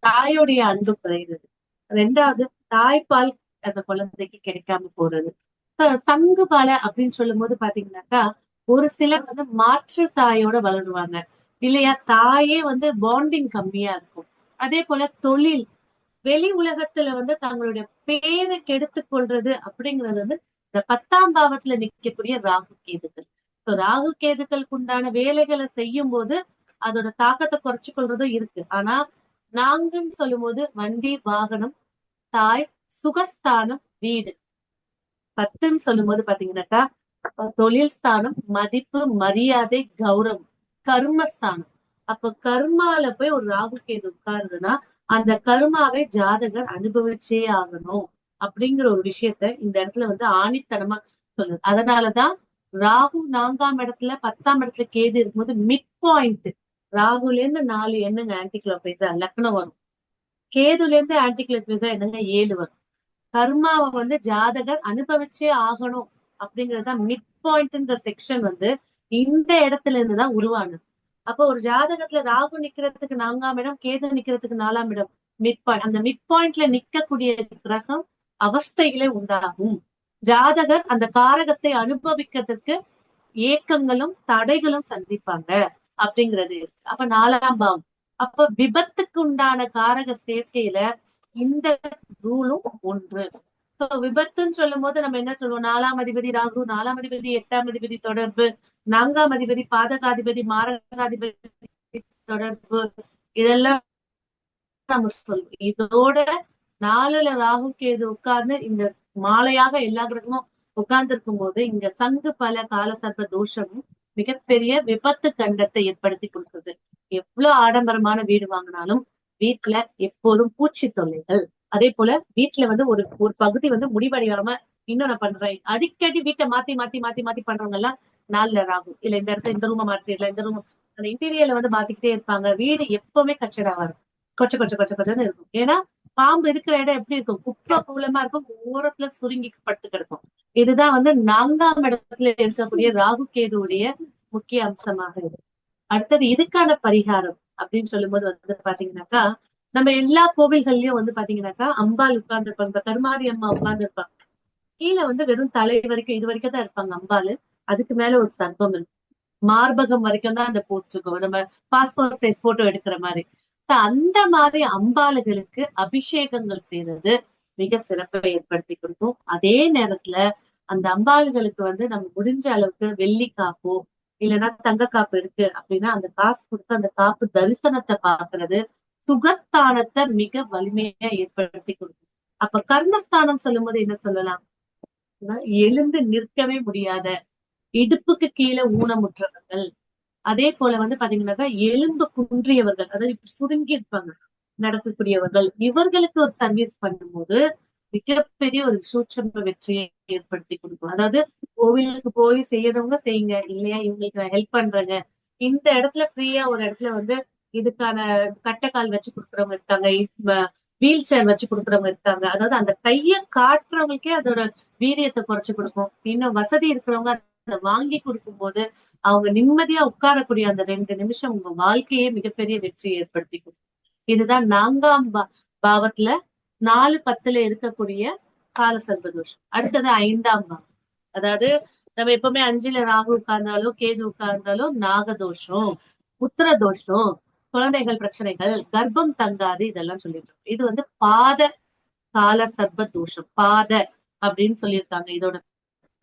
தாயோடைய அன்பு குறைகிறது. 2வது தாய்ப்பால் அந்த குழந்தைக்கு கிடைக்காம போறது. சங்கு பால அப்படின்னு சொல்லும் போது பாத்தீங்கன்னாக்கா ஒரு சிலர் வந்து மாற்று தாயோட வளருவாங்க இல்லையா, தாயே வந்து பாண்டிங் கம்மியா இருக்கும். அதே போல தொழில், வெளி உலகத்துல வந்து தங்களுடைய பேரை கெடுத்துக் கொள்றது அப்படிங்கிறது வந்து இந்த 10ஆம் பாவத்துல நிக்கக்கூடிய ராகு கேதுக்கள். ராகு கேதுக்களுக்கு உண்டான வேலைகளை செய்யும் போது அதோட தாக்கத்தை குறைச்சு கொள்றதும் இருக்கு. ஆனா நான்குன்னு சொல்லும் போது வண்டி, வாகனம், தாய், சுகஸ்தானம், வீடு. 10ன்னு சொல்லும் போது பாத்தீங்கன்னாக்கா தொழில் ஸ்தானம், மதிப்பு, மரியாதை, கௌரவம், கர்மஸ்தானம். அப்ப கர்மால போய் ஒரு ராகு கேது உட்காருதுன்னா அந்த கர்மாவை ஜாதகர் அனுபவிச்சே ஆகணும் அப்படிங்கிற ஒரு விஷயத்த இந்த இடத்துல வந்து ஆணித்தனமா சொல்லுது. அதனாலதான் ராகு 4ஆம் இடத்துல 10ஆம் இடத்துல கேது இருக்கும்போது மிட் பாயிண்ட் ராகுல இருந்து 4 என்னங்க ஆன்டி கிளாக்வைஸா லக்னம் வரும், கேதுல இருந்து ஆன்டி கிளாக்வைஸா என்னங்க 7 வரும். கர்மாவை வந்து ஜாதகர் அனுபவிச்சே ஆகணும் அப்படிங்கறதுதான் மிட் பாயிண்ட்ன்ற செக்ஷன் வந்து இந்த இடத்துல இருந்துதான் உருவானது. அப்போ ஒரு ஜாதகத்துல ராகு நிக்கிறதுக்கு 4ஆம் இடம், கேது நிக்கிறதுக்கு 4ஆம் இடம், மிட் பாயிண்ட். அந்த மிட் பாயிண்ட்ல நிக்கக்கூடிய கிரகம் அவஸ்தைகளை உண்டாகும். ஜாதகர் அந்த காரகத்தை அனுபவிக்கிறதுக்கு ஏக்கங்களும் தடைகளும் சந்திப்பாங்க அப்படிங்கிறது இருக்கு. அப்ப 4ஆம் பாவம், அப்ப விபத்துக்கு உண்டான காரக சேர்க்கையில இந்த ரூலும் ஒன்று. விபத்துன்னு சொல்லும் போது நம்ம என்ன சொல்லுவோம்? 4ஆம் அதிபதி ராகு, 4ஆம் அதிபதி 8ஆம் அதிபதி தொடர்பு, 4ஆம் அதிபதி பாதகாதிபதி மாரகாதிபதி தொடர்பு, இதெல்லாம் நம்ம சொல்லுவோம். இதோட 4ல ராகு கேது உட்கார்ந்து இந்த மாலையாக எல்லா கிரகமும் உட்கார்ந்து இருக்கும் போது இங்க சங்கு பல கால சர்ப்ப தோஷமும் மிகப்பெரிய விபத்து கண்டத்தை ஏற்படுத்தி கொடுக்குது. எவ்வளவு ஆடம்பரமான வீடு வாங்கினாலும் வீட்டுல எப்போதும் பூச்சி தொல்லைகள், அதே போல வீட்டுல வந்து ஒரு பகுதி வந்து முடிவடையாம இன்னும் நான் பண்றேன் அடிக்கடி வீட்டை மாத்தி மாத்தி மாத்தி மாத்தி பண்றவங்க எல்லாம் 4ல ராகு, இல்ல இந்த இடத்துல இந்த ரூமை மாத்திரல, இந்த ரூம், அந்த இன்டீரியர்ல வந்து மாத்திக்கிட்டே இருப்பாங்க. வீடு எப்பவுமே கச்சடாவா இருக்கும், கொச்சன்னு இருக்கும். ஏன்னா பாம்பு இருக்கிற இடம் எப்படி இருக்கும்? குப்பை கூலமா இருக்கும், ஓரத்துல சுருங்கி படுத்து கிடக்கும். இதுதான் வந்து 4ஆம் இடத்துல இருக்கக்கூடிய ராகு கேதுவுடைய முக்கிய அம்சமாக இருக்கு. அடுத்தது இதுக்கான பரிகாரம் அப்படின்னு சொல்லும் போது வந்து பாத்தீங்கன்னாக்கா நம்ம எல்லா கோவில்கள்லயும் வந்து பாத்தீங்கன்னாக்கா அம்பாள் உட்கார்ந்து இருப்பாங்க. இப்ப கருமாரி அம்மா உட்கார்ந்து இருப்பாங்க. கீழே வந்து வெறும் தலை வரைக்கும் இது வரைக்கும் தான் இருப்பாங்க அம்பாள். அதுக்கு மேல ஒரு சர்ப்பம் இருக்கும். மார்பகம் வரைக்கும் தான் அந்த போஸ்ட் இருக்கும். நம்ம பாஸ்போர்ட் சைஸ் போட்டோ எடுக்கிற மாதிரி. அந்த மாதிரி அம்பாளுகளுக்கு அபிஷேகங்கள் செய்யறது மிக சிறப்பை ஏற்படுத்தி கொடுக்கும். அதே நேரத்துல அந்த அம்பாளுகளுக்கு வந்து நம்ம முடிஞ்ச அளவுக்கு வெள்ளி காப்போ இல்லைன்னா தங்க காப்பு இருக்கு அப்படின்னா அந்த காசு கொடுத்து அந்த காப்பு தரிசனத்தை பாக்குறது சுகஸ்தானத்தை மிக வலிமையா ஏற்படுத்தி கொடுக்கும். அப்ப கர்மஸ்தானம் சொல்லும் போது என்ன சொல்லலாம்? எழுந்து நிற்கவே முடியாத, இடுப்புக்கு கீழே ஊனமுற்றவர்கள், அதே போல வந்து பாத்தீங்கன்னாக்கா எலும்பு குன்றியவர்கள், அதாவது இப்படி சுருங்கி இருப்பாங்க நடக்கக்கூடியவர்கள், இவர்களுக்கு ஒரு சர்வீஸ் பண்ணும்போது மிகப்பெரிய ஒரு சூட்சம வெற்றியை ஏற்படுத்தி கொடுக்கும். அதாவது கோவிலுக்கு போய் செய்யறவங்க செய்யுங்க, இல்லையா இவங்களுக்கு நான் ஹெல்ப் பண்றேங்க, இந்த இடத்துல ஃப்ரீயா ஒரு இடத்துல வந்து இதுக்கான கட்டைக்கால் வச்சு கொடுக்குறவங்க இருக்காங்க, வீல் சேர் வச்சு கொடுக்குறவங்க இருக்காங்க. அதாவது அந்த கைய காட்டுறவங்களுக்கே அதோட வீரியத்தை குறைச்சு கொடுக்கும். இன்னும் வசதி இருக்கிறவங்க அதை வாங்கி கொடுக்கும் போது அவங்க நிம்மதியா உட்காரக்கூடிய அந்த 2 நிமிஷம் உங்க வாழ்க்கையே மிகப்பெரிய வெற்றி ஏற்படுத்தி கொடுக்கும். இதுதான் 4ஆம் பாவத்துல 4-10 இருக்கக்கூடிய கால சர்ப்பதோஷம். அடுத்தது 5ஆம் பாவம். அதாவது நம்ம எப்பவுமே 5ல ராகு உட்கார்ந்தாலோ கேது உட்கார்ந்தாலோ நாகதோஷம், புத்திர தோஷம், குழந்தைகள் பிரச்சனைகள், கர்ப்பம் தங்காது, இதெல்லாம் சொல்லிட்டு இருக்கோம். இது வந்து பாத கால சர்ப்ப தோஷம், பாத அப்படின்னு சொல்லியிருக்காங்க இதோட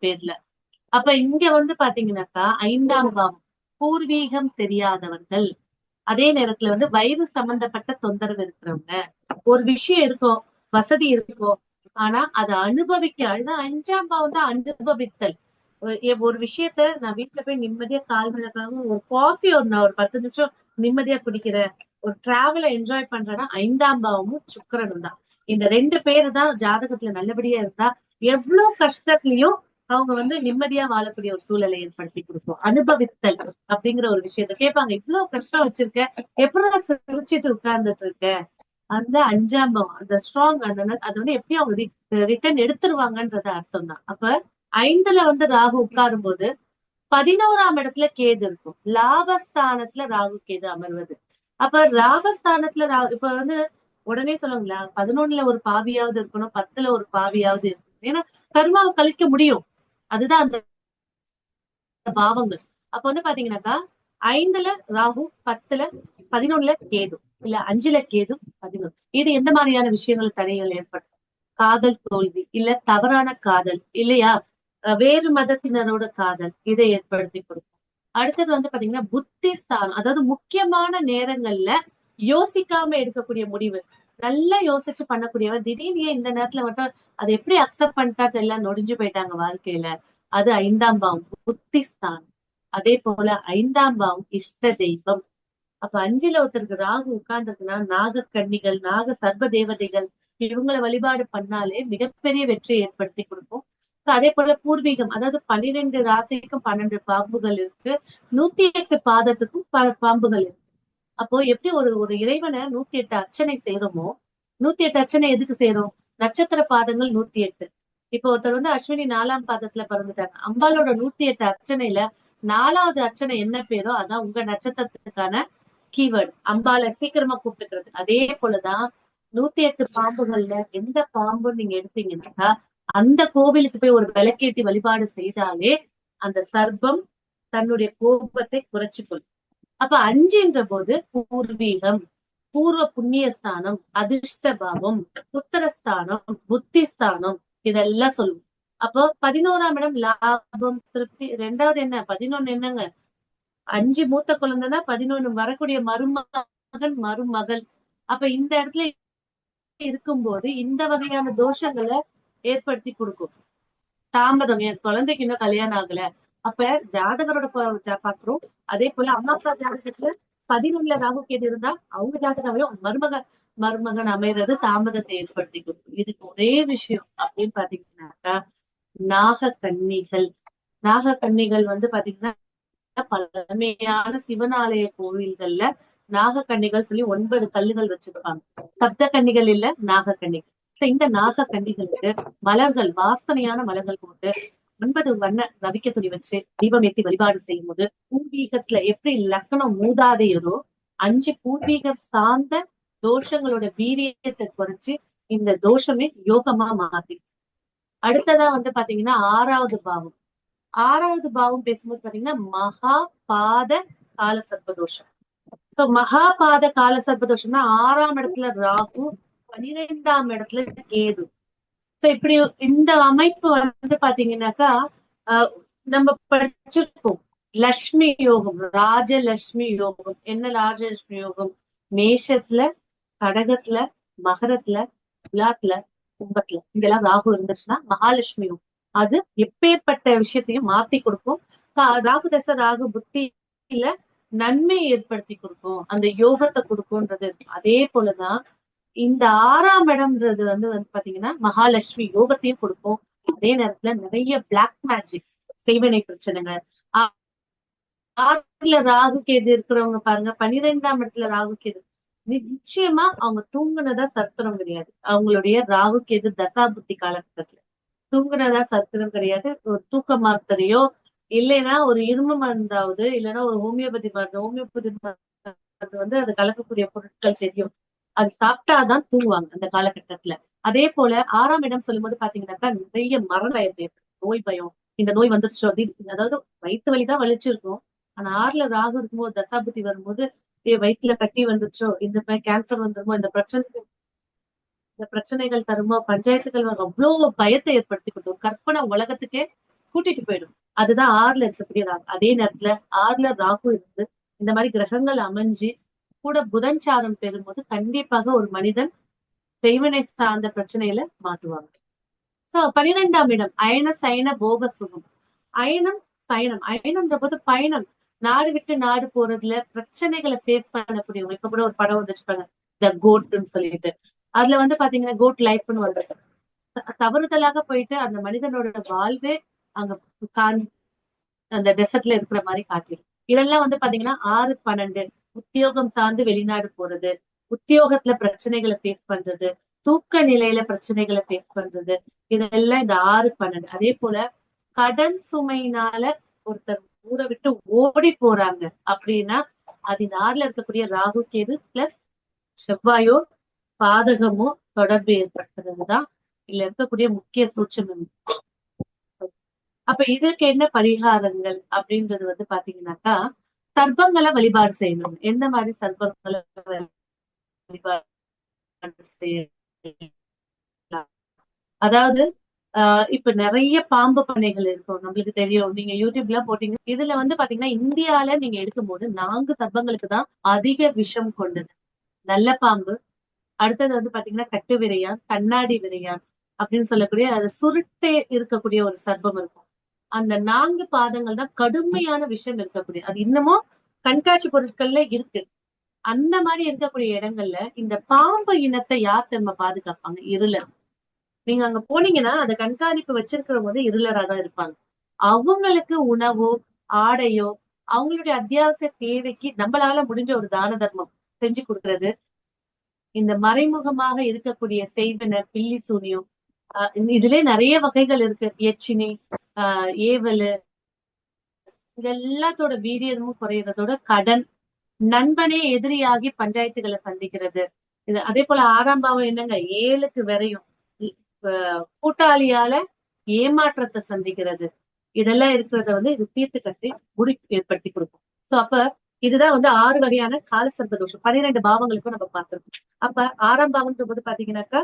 பேர்ல. அப்ப இங்க வந்து பாத்தீங்கன்னாக்கா 5ஆம் பாவம் பூர்வீகம் தெரியாதவர்கள், அதே நேரத்துல வந்து வயது சம்பந்தப்பட்ட தொந்தரவு இருக்கிறவங்க, ஒரு விஷயம் இருக்கும், வசதி இருக்கும், ஆனா அதை அனுபவிக்க, அதுதான் 5ஆம் பாவம் தான் அனுபவித்தல். ஒரு விஷயத்த நான் வீட்டுல போய் நிம்மதியா கால் விளக்காம ஒரு காஃபி நான் ஒரு 10 நிமிஷம் நிம்மதியா குடிக்கிறேன், ஒரு டிராவலை என்ஜாய் பண்றேன்னா 5ஆம் பாவமும் சுக்கிரனும் தான். இந்த 2 பேரு தான் ஜாதகத்துல நல்லபடியா இருந்தா எவ்வளவு கஷ்டத்துலயும் அவங்க வந்து நிம்மதியா வாழக்கூடிய ஒரு சூழலை ஏற்படுத்தி கொடுக்கும். அனுபவித்தல் அப்படிங்கிற ஒரு விஷயத்த கேட்பாங்க, இவ்வளவு கஷ்டம் வச்சிருக்க, எப்படி சிரிச்சிட்டு உட்கார்ந்துட்டு இருக்க, அந்த 5ஆம் பாவம் அந்த ஸ்ட்ராங், அந்த அது வந்து எப்படி அவங்க ரிட்டர்ன் எடுத்துருவாங்கன்றது அர்த்தம் தான். அப்ப 5ல வந்து ராகு உட்காரும் போது 11ஆம் இடத்துல கேது இருக்கும். லாபஸ்தானத்துல ராகு கேது அமர்வது. அப்ப லாபஸ்தானத்துல இப்ப வந்து உடனே சொல்லுவாங்களா 11ல ஒரு பாவியாவது இருக்கணும், 10ல ஒரு பாவியாவது இருக்கணும். ஏன்னா கர்மாவை கழிக்க முடியும், அதுதான் அந்த பாவங்கள். அப்ப வந்து பாத்தீங்கன்னாக்கா 5ல ராகு, 10ல 11ல கேது, இல்ல 5ல கேது 11. இது எந்த மாதிரியான விஷயங்கள் தடைகள் ஏற்படும்? காதல் தோல்வி, இல்ல தவறான காதல், இல்லையா வேறு மதத்தினரோட காதல், இதை ஏற்படுத்தி கொடுக்கும். அடுத்தது வந்து பாத்தீங்கன்னா புத்தி ஸ்தானம், அதாவது முக்கியமான நேரங்கள்ல யோசிக்காம எடுக்கக்கூடிய முடிவு, நல்லா யோசிச்சு பண்ணக்கூடியவன் திடீர்னு இந்த நேரத்துல மட்டும் அதை எப்படி அக்செப்ட் பண்ணிட்டா எல்லாம் நொடிஞ்சு போயிட்டாங்க வாழ்க்கையில, அது 5ஆம் பாவம் புத்தி ஸ்தானம். அதே போல 5ஆம் பாவம் இஷ்ட தெய்வம். அப்ப 5ல ஒருத்தருக்கு ராகு உட்கார்ந்துருக்குன்னா நாக கன்னிகள், நாக சர்வ தேவதைகள், இவங்களை வழிபாடு பண்ணாலே மிகப்பெரிய வெற்றியை ஏற்படுத்தி கொடுக்கும். அதே போல பூர்வீகம், அதாவது 12 ராசிக்கும் 12 பாம்புகள் இருக்கு, 108 பாதத்துக்கும் பாம்புகள் இருக்கு. அப்போ எப்படி ஒரு ஒரு இறைவனை 108 அர்ச்சனை செய்யறோமோ, 108 அர்ச்சனை எதுக்கு செய்யறோம்? நட்சத்திர பாதங்கள் 108. இப்போ ஒருத்தர் வந்து அஸ்வினி 4ஆம் பாதத்துல பிறந்துட்டாங்க, அம்பாலோட 108 அர்ச்சனையில 4வது அர்ச்சனை என்ன பேரோ அதான் உங்க நட்சத்திரத்துக்கான கீவேர்டு, அம்பால சீக்கிரமா கூப்பிட்டுக்கிறது. அதே போலதான் 108 பாம்புகள்ல எந்த பாம்புன்னு நீங்க எடுத்தீங்கன்னாக்கா அந்த கோவிலுக்கு போய் ஒரு விளக்கேற்றி வழிபாடு செய்தாலே அந்த சர்ப்பம் தன்னுடைய கோபத்தை குறைச்சுக்கொள்ளும். அப்ப 5ன்ற போது பூர்வீகம், பூர்வ புண்ணியஸ்தானம், அதிர்ஷ்ட பாவம், புத்திரஸ்தானம், புத்திஸ்தானம், இதெல்லாம் சொல்லுவோம். அப்போ 11ஆம் இடம் லாபம், திருப்தி. 2வது என்ன 11 என்னங்க 5 மூத்த குழந்தைன்னா 11 வரக்கூடிய மருமகன் மருமகள். அப்ப இந்த இடத்துல இருக்கும்போது இந்த வகையான தோஷங்களை ஏற்படுத்தி கொடுக்கும். தாமதம், என் குழந்தைக்கு இன்னும் கல்யாணம் ஆகல, அப்ப ஜாதகரோட பாக்குறோம். அதே போல அம்மா அப்பா ஜாதகத்துல 11ல ராகு கேது இருந்தா அவங்க ஜாதகம் மருமகன் அமைறது தாமதத்தை ஏற்படுத்தி கொடுக்கும். இதுக்கு ஒரே விஷயம் அப்படின்னு பாத்தீங்கன்னாக்கா நாக கன்னிகள். நாக கன்னிகள் வந்து பாத்தீங்கன்னா பழமையான சிவனாலய கோவில்கள்ல நாக கன்னிகள் சொல்லி 9 கல்லுகள் வச்சிருப்பாங்க. சப்த கன்னிகள் இல்ல, நாக கன்னிகள். இந்த நாக கன்னிகளுக்கு மலர்கள், வாசனையான மலர்கள் போட்டு 9 வண்ண ரவிக்க துணி வச்சு தீபம் ஏற்றி வழிபாடு செய்யும் போது பூர்வீகத்துல எப்படி லக்னம் மூதாதையரோ 5 பூர்வீகம் சார்ந்த தோஷங்களோட வீரியத்தை குறைச்சு இந்த தோஷமே யோகமா மாத்தி. அடுத்ததா வந்து பாத்தீங்கன்னா ஆறாவது பாவம் பேசும்போது பாத்தீங்கன்னா மகா பாத கால சர்ப்பதோஷம். சோ மகாபாத கால சர்ப்பதோஷம்னா 6ஆம் இடத்துல ராகு, 12ஆம் இடத்துல கேது. சோ இப்படி இந்த அமைப்பு வந்து பாத்தீங்கன்னாக்கா நம்ம படிச்சிருக்கோம் லட்சுமி யோகம், ராஜலட்சுமி யோகம். என்ன ராஜலட்சுமி யோகம்? மேஷத்துல, கடகத்துல, மகரத்துல, துலாத்துல, கும்பத்துல இதெல்லாம் ராகு இருந்துச்சுன்னா மகாலட்சுமி யோகம். அது எப்பேற்பட்ட விஷயத்தையும் மாத்தி கொடுக்கும். ராகு தசை ராகு புத்தியில நன்மை ஏற்படுத்தி கொடுக்கும், அந்த யோகத்தை கொடுக்கும்ன்றது. அதே போலதான் இந்த 6ஆம் இடம்ன்றது வந்து பாத்தீங்கன்னா மகாலட்சுமி யோகத்தையும் கொடுக்கும். அதே நேரத்துல நிறைய பிளாக் மேஜிக் செய்வினை பிரச்சனைகள். 6ல ராகு கேது இருக்கிறவங்க பாருங்க, 12ஆம் இடத்துல ராகு கேது நிச்சயமா அவங்க தூங்குனதா சரித்திரம் கிடையாது. அவங்களுடைய ராகு கேது தசாபுத்தி காலகட்டத்துல தூங்குனதா சரித்திரம் கிடையாது. ஒரு தூக்க மாத்திரையோ இல்லைன்னா ஒரு இரும்பு மருந்தாவது இல்லைன்னா ஒரு ஹோமியோபதி மருந்து வந்து அது கலக்கக்கூடிய பொருட்கள் தெரியும், அது சாப்பிட்டாதான் தூங்குவாங்க அந்த காலகட்டத்துல. அதே போல 6ஆம் இடம் சொல்லும் போது பாத்தீங்கன்னாக்கா நிறைய மரண பயத்தை, நோய் பயம், இந்த நோய் வந்துருச்சோ அதாவது வயிற்று வலிதான் வலிச்சிருக்கும். ஆனா 6ல ராகு இருக்கும்போது தசாபுத்தி வரும்போது வயிற்றுல கட்டி வந்துருச்சோ, இந்த கேன்சர் வந்துருமோ, இந்த பிரச்சனைகள் தருமோ, பஞ்சாயத்துகள் அவ்வளவு பயத்தை ஏற்படுத்தி கொடுக்கும். கற்பனை உலகத்துக்கே கூட்டிட்டு போயிடும். அதுதான் 6ல இருக்கக்கூடிய ராகு. அதே நேரத்துல 6ல ராகு இருந்து இந்த மாதிரி கிரகங்கள் அமைஞ்சு கூட புதன் சாரம் பெறும்போது கண்டிப்பாக ஒரு மனிதன் செய்வினை சார்ந்த பிரச்சனையில மாட்டுவாங்க. சோ 12ஆம் இடம் அயன சயன போக சுகம். அயனம்ன்ற போது பயணம், நாடு விட்டு நாடு போறதுல பிரச்சனைகளை ஃபேஸ் பண்ணக்கூடியவங்க. இப்ப கூட ஒரு படம் வந்துச்சுப்பாங்க த கோட்ன்னு சொல்லிட்டு, அதுல வந்து பாத்தீங்கன்னா கோட் லைஃப்னு வந்துருக்கு. தவறுதலாக போயிட்டு அந்த மனிதனோட வாழ்வே அங்க அந்த டெசர்ட்ல இருக்கிற மாதிரி காட்டி. இதெல்லாம் வந்து பாத்தீங்கன்னா 6, 12 உத்தியோகம் சார்ந்து வெளிநாடு போறது, உத்தியோகத்துல பிரச்சனைகளை ஃபேஸ் பண்றது, தூக்க நிலையில பிரச்சனைகளை ஃபேஸ் பண்றது, இதெல்லாம் இந்த 6, 12. அதே போல கடன் சுமையினால ஒருத்தர் ஊரை விட்டு ஓடி போறாங்க அப்படின்னா அது இந்த 6ல இருக்கக்கூடிய ராகு கேது பிளஸ் செவ்வாயோ பாதகமோ தொடர்பு ஏற்படுத்துறதுதான் இதுல இருக்கக்கூடிய முக்கிய சூட்சமம். அப்ப இதுக்கு என்ன பரிகாரங்கள் அப்படின்றது வந்து பாத்தீங்கன்னாக்கா சர்ப்பங்களை வழிபாடு செய்யணும். எந்த மாதிரி சர்ப்பங்களை வழிபாடு செய்யலாம்? அதாவது இப்ப நிறைய பாம்பு பண்ணைகள் இருக்கும், நம்மளுக்கு தெரியும். நீங்க யூடியூப்ல போட்டீங்க, இதுல வந்து பாத்தீங்கன்னா இந்தியால நீங்க எடுக்கும் போது 4 சர்ப்பங்களுக்கு தான் அதிக விஷம் கொண்டது. நல்ல பாம்பு, அடுத்தது வந்து பாத்தீங்கன்னா கட்டு விரையான், கண்ணாடி விரையான் அப்படின்னு சொல்லக்கூடிய அது சுருட்டே இருக்கக்கூடிய ஒரு சர்ப்பம் இருக்கும். அந்த 4 பாதங்கள் தான் கடுமையான விஷம் இருக்கக்கூடிய, அது இன்னமும் கண்காட்சி பொருட்கள்ல இருக்கு. அந்த மாதிரி இருக்கக்கூடிய இடங்கள்ல இந்த பாம்பு இனத்தை யார் திரும்ப பாதுகாப்பாங்க? இருளர். நீங்க அங்க போனீங்கன்னா அந்த கண்காணிப்பு வச்சிருக்கிற போது இருளரா தான் இருப்பாங்க. அவங்களுக்கு உணவோ ஆடையோ அவங்களுடைய அத்தியாவசிய தேவைக்கு நம்மளால முடிஞ்ச ஒரு தான தர்மம் செஞ்சு கொடுக்கறது. இந்த மறைமுகமாக இருக்கக்கூடிய செய்வன, பில்லி சூனியம், இதுல நிறைய வகைகள் இருக்கு. எச்சினி, ஏவலு, இது எல்லாத்தோட வீரியமும் குறையறதோட கடன், நண்பனே எதிரியாகி பஞ்சாயத்துகளை சந்திக்கிறது. இது அதே போல 6ஆம் பாவம் என்னங்க? 7க்கு வரையும் கூட்டாளியால ஏமாற்றத்தை சந்திக்கிறது. இதெல்லாம் இருக்கிறத வந்து இது தீர்த்து கட்டி முடிப்பு ஏற்படுத்தி கொடுக்கும். சோ அப்ப இதுதான் வந்து 6 வகையான கால சர்ப்ப தோஷம் 12 பாவங்களுக்கும் நம்ம பார்த்திருக்கோம். அப்ப 6ஆம் பாவம்ன்ற போது பாத்தீங்கன்னாக்கா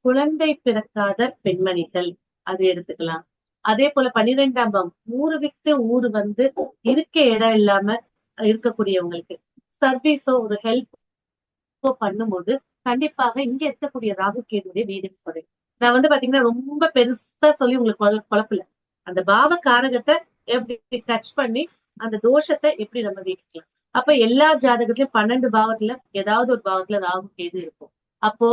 குழந்தை பிறக்காத பெண்மணிகள் அது எடுத்துக்கலாம். அதே போல 12ஆம் பாவம் ஊரு விட்டு ஊரு வந்து இருக்க இடம் இல்லாம இருக்கக்கூடியவங்களுக்கு சர்வீஸோ ஒரு ஹெல்ப்போ பண்ணும்போது கண்டிப்பாக இங்க இருக்கக்கூடிய ராகு கேதுடைய வீடு குறையும். நான் வந்து பாத்தீங்கன்னா ரொம்ப பெருசா சொல்லி உங்களுக்கு குழப்பல, அந்த பாவ காரகத்தை எப்படி டச் பண்ணி அந்த தோஷத்தை எப்படி நம்ம வீக்கலாம். அப்ப எல்லா ஜாதகத்திலயும் 12 பாவத்துல ஏதாவது ஒரு பாவத்துல ராகு கேது இருக்கும். அப்போ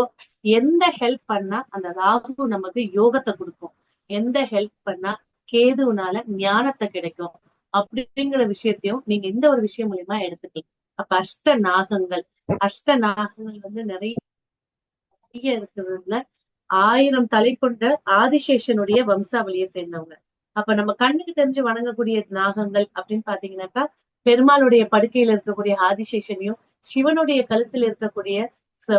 எந்த ஹெல்ப் பண்ணா அந்த ராகு நமக்கு யோகத்தை கொடுக்கும், எந்த ஹெல்ப் பண்ணா கேதுனால ஞானத்தை கிடைக்கும் அப்படிங்கிற விஷயத்தையும் நீங்க இந்த ஒரு விஷயம் மூலியமா எடுத்துக்கலாம். அப்ப அஷ்ட நாகங்கள் வந்து நிறைய இருக்கிறதுல 1000 தலை கொண்ட ஆதிசேஷனுடைய வம்சாவளியை சேர்ந்தவங்க. அப்ப நம்ம கண்ணுக்கு தெரிஞ்சு வணங்கக்கூடிய நாகங்கள் அப்படின்னு பாத்தீங்கன்னாக்கா பெருமாளுடைய படுக்கையில இருக்கக்கூடிய ஆதிசேஷனையும், சிவனுடைய கழுத்துல இருக்கக்கூடிய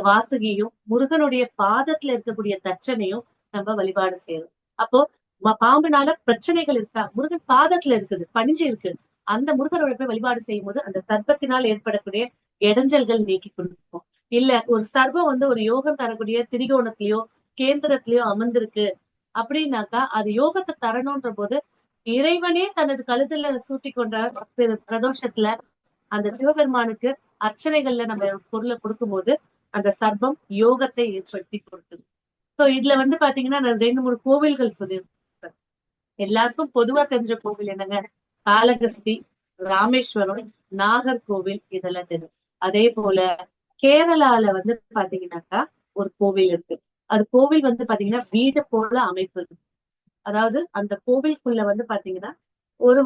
வாசுகியும் முருகனுடைய பாதத்துல இருக்கக்கூடிய தட்சணையும் நம்ம வழிபாடு செய்யறோம். அப்போ பாம்புனால பிரச்சனைகள் இருக்கா? முருகன் பாதத்துல இருக்குது, பணிஞ்சு இருக்கு. அந்த முருகனோட போய் வழிபாடு செய்யும் போது அந்த சர்ப்பத்தினால் ஏற்படக்கூடிய இடைஞ்சல்கள் நீக்கி கொடுக்கும். இல்ல ஒரு சர்ப்பம் வந்து ஒரு யோகம் தரக்கூடிய திரிகோணத்திலயோ கேந்திரத்திலயோ அமர்ந்திருக்கு அப்படின்னாக்கா அது யோகத்தை தரணும்ன்ற போது இறைவனே தனது கழுத்துல சூட்டி கொண்ட பிரதோஷத்துல அந்த சிவபெருமானுக்கு அர்ச்சனைகள்ல நம்ம பொருளை கொடுக்கும் போது அந்த சர்ப்பம் யோகத்தை ஏற்படுத்தி கொடுக்குது. சோ இதுல வந்து பாத்தீங்கன்னா நான் 2-3 கோவில்கள் சொல்லியிருக்கேன். எல்லாருக்கும் பொதுவா தெரிஞ்ச கோவில் என்னங்க? காளகஸ்தி, ராமேஸ்வரம், நாகர்கோவில், இதெல்லாம் தெரியும். அதே போல கேரளால வந்து பாத்தீங்கன்னாக்கா ஒரு கோவில் இருக்கு. அது கோவில் வந்து பாத்தீங்கன்னா வீடு போல அமைப்பு இருக்கு. அதாவது அந்த கோவிலுக்குள்ள வந்து பாத்தீங்கன்னா ஒரு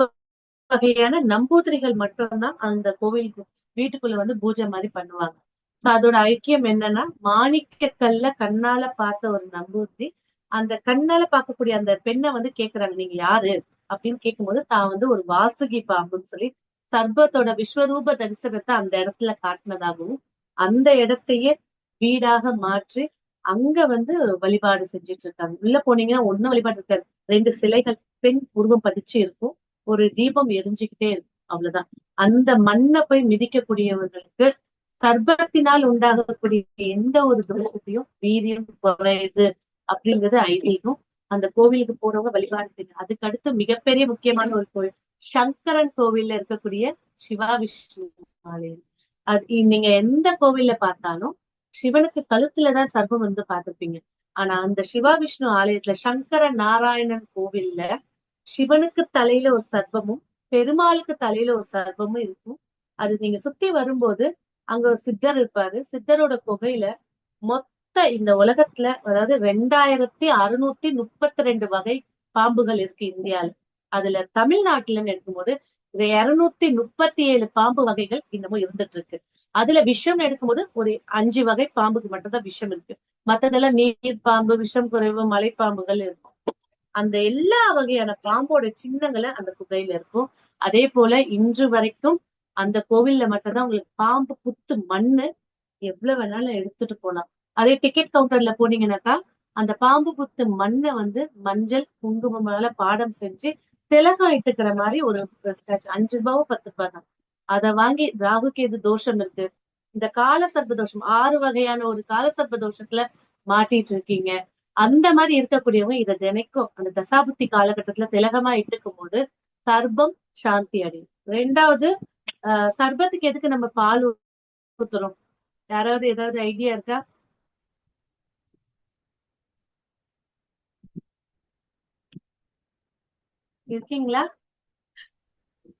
வகையான நம்பூதிரிகள் மட்டும்தான் அந்த கோவிலுக்கு வீட்டுக்குள்ள வந்து பூஜை மாதிரி பண்ணுவாங்க. அதோட ஐக்கியம் என்னன்னா, மாணிக்கக்கல்ல கண்ணால பார்த்த ஒரு நம்பூதிரி அந்த கண்ணால பார்க்கக்கூடிய அந்த பெண்ணை வந்து கேக்குறாங்க, நீங்க யாரு அப்படின்னு கேட்கும்போது தான் வந்து ஒரு வாசுகி பாம்புன்னு சொல்லி சர்ப்பத்தோட விஸ்வரூப தரிசனத்தை அந்த இடத்துல காட்டினதாகவும் அந்த இடத்தையே வீடாக மாற்றி அங்க வந்து வழிபாடு செஞ்சுட்டு இருக்காங்க. உள்ள போனீங்கன்னா ஒண்ணும் வழிபாடு இருக்காது. 2 சிலைகள் பெண் உருவம் பதிச்சு இருக்கும், ஒரு தீபம் எரிஞ்சுக்கிட்டே இருக்கும், அவ்வளவுதான். அந்த மண்ணை போய் மிதிக்கக்கூடியவர்களுக்கு சர்ப்பத்தினால் உண்டாகக்கூடிய எந்த ஒரு தோஷத்தையும் வீரியம் குறையுது அப்படிங்கிறது ஐதீகம். அந்த கோவிலுக்கு போறவங்க வழிபாடு செய்யணும். அதுக்கு அடுத்து மிகப்பெரிய முக்கியமான ஒரு கோவில் சங்கரன் கோவில்ல இருக்கக்கூடிய சிவா விஷ்ணு ஆலயம். அது நீங்க எந்த கோவில்ல பார்த்தாலும் சிவனுக்கு கழுத்துலதான் சர்ப்பம் வந்து பார்த்திருப்பீங்க. ஆனா அந்த சிவா விஷ்ணு ஆலயத்துல சங்கர நாராயணன் கோவில்ல சிவனுக்கு தலையில ஒரு சர்ப்பமும் பெருமாளுக்கு தலையில ஒரு சர்ப்பமும் இருக்கும். அது நீங்க சுத்தி வரும்போது அங்க ஒரு சித்தர் இருப்பாரு. சித்தரோட குகையில மொத்த இந்த உலகத்துல அதாவது 2632 வகை பாம்புகள் இருக்கு இந்தியால. அதுல தமிழ்நாட்டுலன்னு எடுக்கும்போது 237 பாம்பு வகைகள் இன்னமும் இருந்துட்டு இருக்கு. அதுல விஷம் எடுக்கும்போது ஒரு 5 வகை பாம்புக்கு மட்டும்தான் விஷம் இருக்கு. மத்ததெல்லாம் நீர் பாம்பு, விஷம் குறைவு, மலைப்பாம்புகள் இருக்கும். அந்த எல்லா வகையான பாம்போட சின்னங்களை அந்த குகையில இருக்கும். அதே போல இன்று வரைக்கும் அந்த கோவில்ல மட்டும்தான் உங்களுக்கு பாம்பு புத்து மண்ணு எவ்வளவு வேணாலும் எடுத்துட்டு போலாம். அதே டிக்கெட் கவுண்டர்ல போனீங்கன்னாக்கா அந்த பாம்பு புத்து மண்ணை வந்து மஞ்சள் குங்குமமால பாடம் செஞ்சு திலகம் இட்டுக்கிற மாதிரி ஒரு 5 ரூபாவோ 10 ரூபாய் தான். அதை வாங்கி ராகுகேது தோஷம் இருக்கு, இந்த கால சர்ப்ப தோஷம் 6 வகையான ஒரு கால சர்ப்ப தோஷத்துல மாட்டிட்டு இருக்கீங்க, அந்த மாதிரி இருக்கக்கூடியவங்க இதை தினைக்கும் அந்த தசாபுத்தி காலகட்டத்துல திலகமா இட்டுக்கும் போது சர்ப்பம் சாந்தி அடையும். 2வது சர்ப்பத்துக்கு எதுக்கு நம்ம பால் ஊத்துறோம்? யாராவது ஏதாவது ஐடியா இருக்கா? இருக்கீங்களா?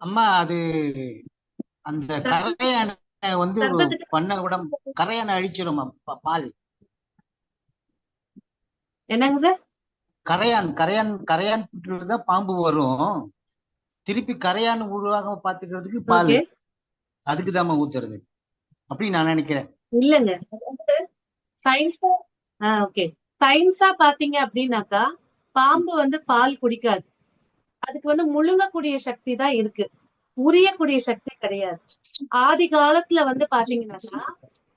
அம்மா அது அந்த கரையான வந்து பண்ண கூட கரையான அழிச்சிடும் பால். என்னங்க சார்? கரையான் கரையான் கரையான் புற்றுதான் பாம்பு வரும், திருப்பி கரையான் உருவாக பாத்துக்கிறதுக்கு பால், அதுக்குதான் ஊத்துறது அப்படின்னு நான் நினைக்கிறேன். இல்லங்க, சயின்ஸா சயின்ஸா பாத்தீங்க அப்படின்னாக்கா பாம்பு வந்து பால் குடிக்காது. அதுக்கு வந்து முழுங்கக்கூடிய சக்தி தான் இருக்கு, உரியக்கூடிய சக்தி கிடையாது. ஆதி காலத்துல வந்து பாத்தீங்கன்னாக்கா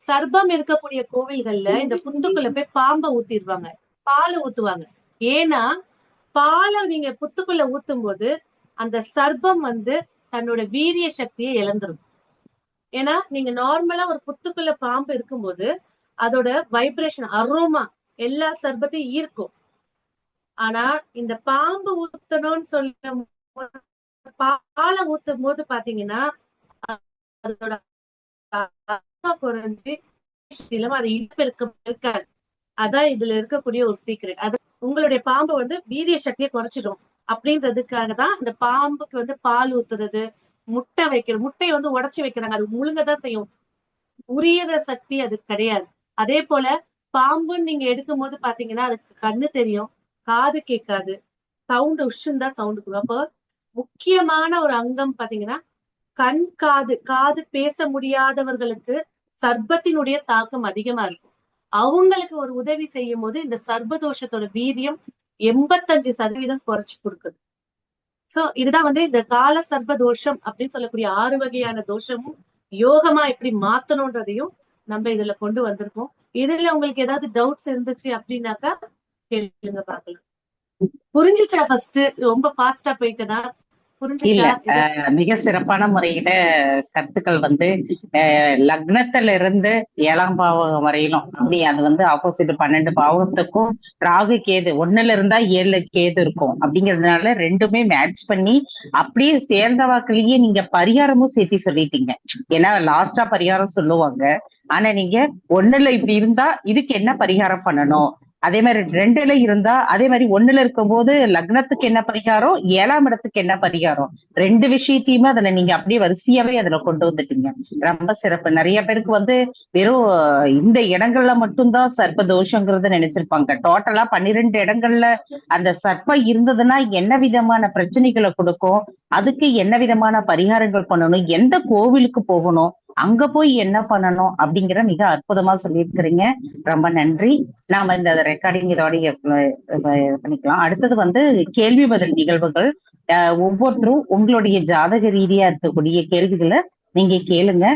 சர்ப்பம் இருக்கக்கூடிய கோவில்கள்ல இந்த புத்துக்குள்ள போய் பாம்பை ஊத்திடுவாங்க, பாலை ஊத்துவாங்க. ஏன்னா பாலை நீங்க புத்துக்குள்ள ஊத்தும் போது அந்த சர்ப்பம் வந்து தன்னோட வீரிய சக்தியை இழந்துரும். ஏன்னா நீங்க நார்மலா ஒரு புத்துக்குள்ள பாம்பு இருக்கும்போது அதோட வைப்ரேஷன் அரோமா எல்லா சர்ப்பத்தையும் ஈர்க்கும். ஆனா இந்த பாம்பு ஊத்தணும்னு சொல்ல பாலை ஊத்தும் போது பாத்தீங்கன்னா அதோட குறைஞ்சு அது இனப்பெருக்கம் இருக்காது. அதான் இதுல இருக்கக்கூடிய ஒரு சீக்ரெட். அது உங்களுடைய பாம்பை வந்து வீரிய சக்தியை குறைச்சிடும் அப்படின்றதுக்காக தான் இந்த பாம்புக்கு வந்து பால் ஊத்துறது, முட்டை வைக்கிறது. முட்டையை வந்து உடைச்சு வைக்கிறாங்க, அது முழுங்கதான் செய்யும், உரியற சக்தி அது கிடையாது. அதே போல பாம்புன்னு நீங்க எடுக்கும் போது பாத்தீங்கன்னா அதுக்கு கண்ணு தெரியும், காது கேட்காது, சவுண்ட் உஷுன்னு தான் சவுண்டு கொடுக்கும். அப்போ முக்கியமான ஒரு அங்கம் பாத்தீங்கன்னா கண் காது. காது பேச முடியாதவர்களுக்கு சர்ப்பத்தினுடைய தாக்கம் அதிகமா இருக்கும். அவங்களுக்கு ஒரு உதவி செய்யும் போது இந்த சர்ப்பதோஷத்தோட வீரியம் 85% குறைச்சு கொடுக்குது. சோ இதுதான் வந்து இந்த கால சர்ப்ப தோஷம் அப்படின்னு சொல்லக்கூடிய 6 வகையான தோஷமும் யோகமா எப்படி மாத்தணும்ன்றதையும் நம்ம இதுல கொண்டு வந்திருக்கோம். இதுல உங்களுக்கு ஏதாவது டவுட்ஸ் இருந்துச்சு அப்படின்னாக்கா கேளுங்க பார்க்கலாம். புரிஞ்சுச்சா? ஃபர்ஸ்ட் ரொம்ப ஃபாஸ்டா போயிட்டேனா? இல்ல புரிஞ்சுச்சா? மிக சிறப்பான முறையில கருத்துக்கள் வந்து லக்னத்துல இருந்து 7ஆம் பாவம் வரையிலும் அப்படி அது வந்து ஆப்போசிட் 12 பாவத்துக்கும் ராகு கேது 1ல இருந்தா 7ல கேது இருக்கும் அப்படிங்கிறதுனால ரெண்டுமே மேட்ச் பண்ணி அப்படியே சேர்ந்த வாக்குலயே நீங்க பரிகாரமும் சேர்த்து சொல்லிட்டீங்க. ஏன்னா லாஸ்டா பரிகாரம் சொல்லுவாங்க. ஆனா நீங்க 1ல இப்படி இருந்தா இதுக்கு என்ன பரிகாரம் பண்ணணும், அதே மாதிரி 2ல இருந்தா அதே மாதிரி 1ல இருக்கும்போது லக்னத்துக்கு என்ன பரிகாரம், 7ஆம் இடத்துக்கு என்ன பரிகாரம், 2 விஷயத்தையுமே அதுல நீங்க அப்படியே வரிசையாவே அதுல கொண்டு வந்துட்டீங்க. ரொம்ப சிறப்பு. நிறைய பேருக்கு வந்து வெறும் இந்த இடங்கள்ல மட்டும்தான் சர்ப்ப தோஷங்கிறத நினைச்சிருப்பாங்க. டோட்டலா 12 இடங்கள்ல அந்த சர்ப்பம் இருந்ததுன்னா என்ன விதமான பிரச்சனைகளை கொடுக்கும், அதுக்கு என்ன விதமான பரிகாரங்கள் பண்ணணும், எந்த கோவிலுக்கு போகணும், அங்க போய் என்ன பண்ணணும் அப்படிங்கிற மிக அற்புதமா சொல்லியிருக்கிறீங்க. ரொம்ப நன்றி. நாம இந்த ரெக்கார்டிங் இதோட பண்ணிக்கலாம். அடுத்தது வந்து கேள்வி பதில் நிகழ்வுகள். ஒவ்வொருத்தரும் உங்களுடைய ஜாதக ரீதியா இருக்கக்கூடிய கேள்விகளை நீங்க கேளுங்க.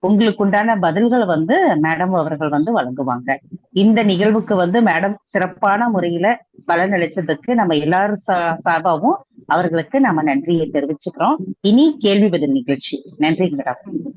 உங்களுக்கு உண்டான பதில்களை வந்து மேடம் அவர்கள் வந்து வழங்குவாங்க. இந்த நிகழ்வுக்கு வந்து மேடம் சிறப்பான முறையில பலனளிச்சதுக்கு நம்ம எல்லாரும் சார்பாகவும் அவர்களுக்கு நம்ம நன்றியை தெரிவிச்சுக்கிறோம். இனி கேள்வி பதில் நிகழ்ச்சி. நன்றி மேடம்.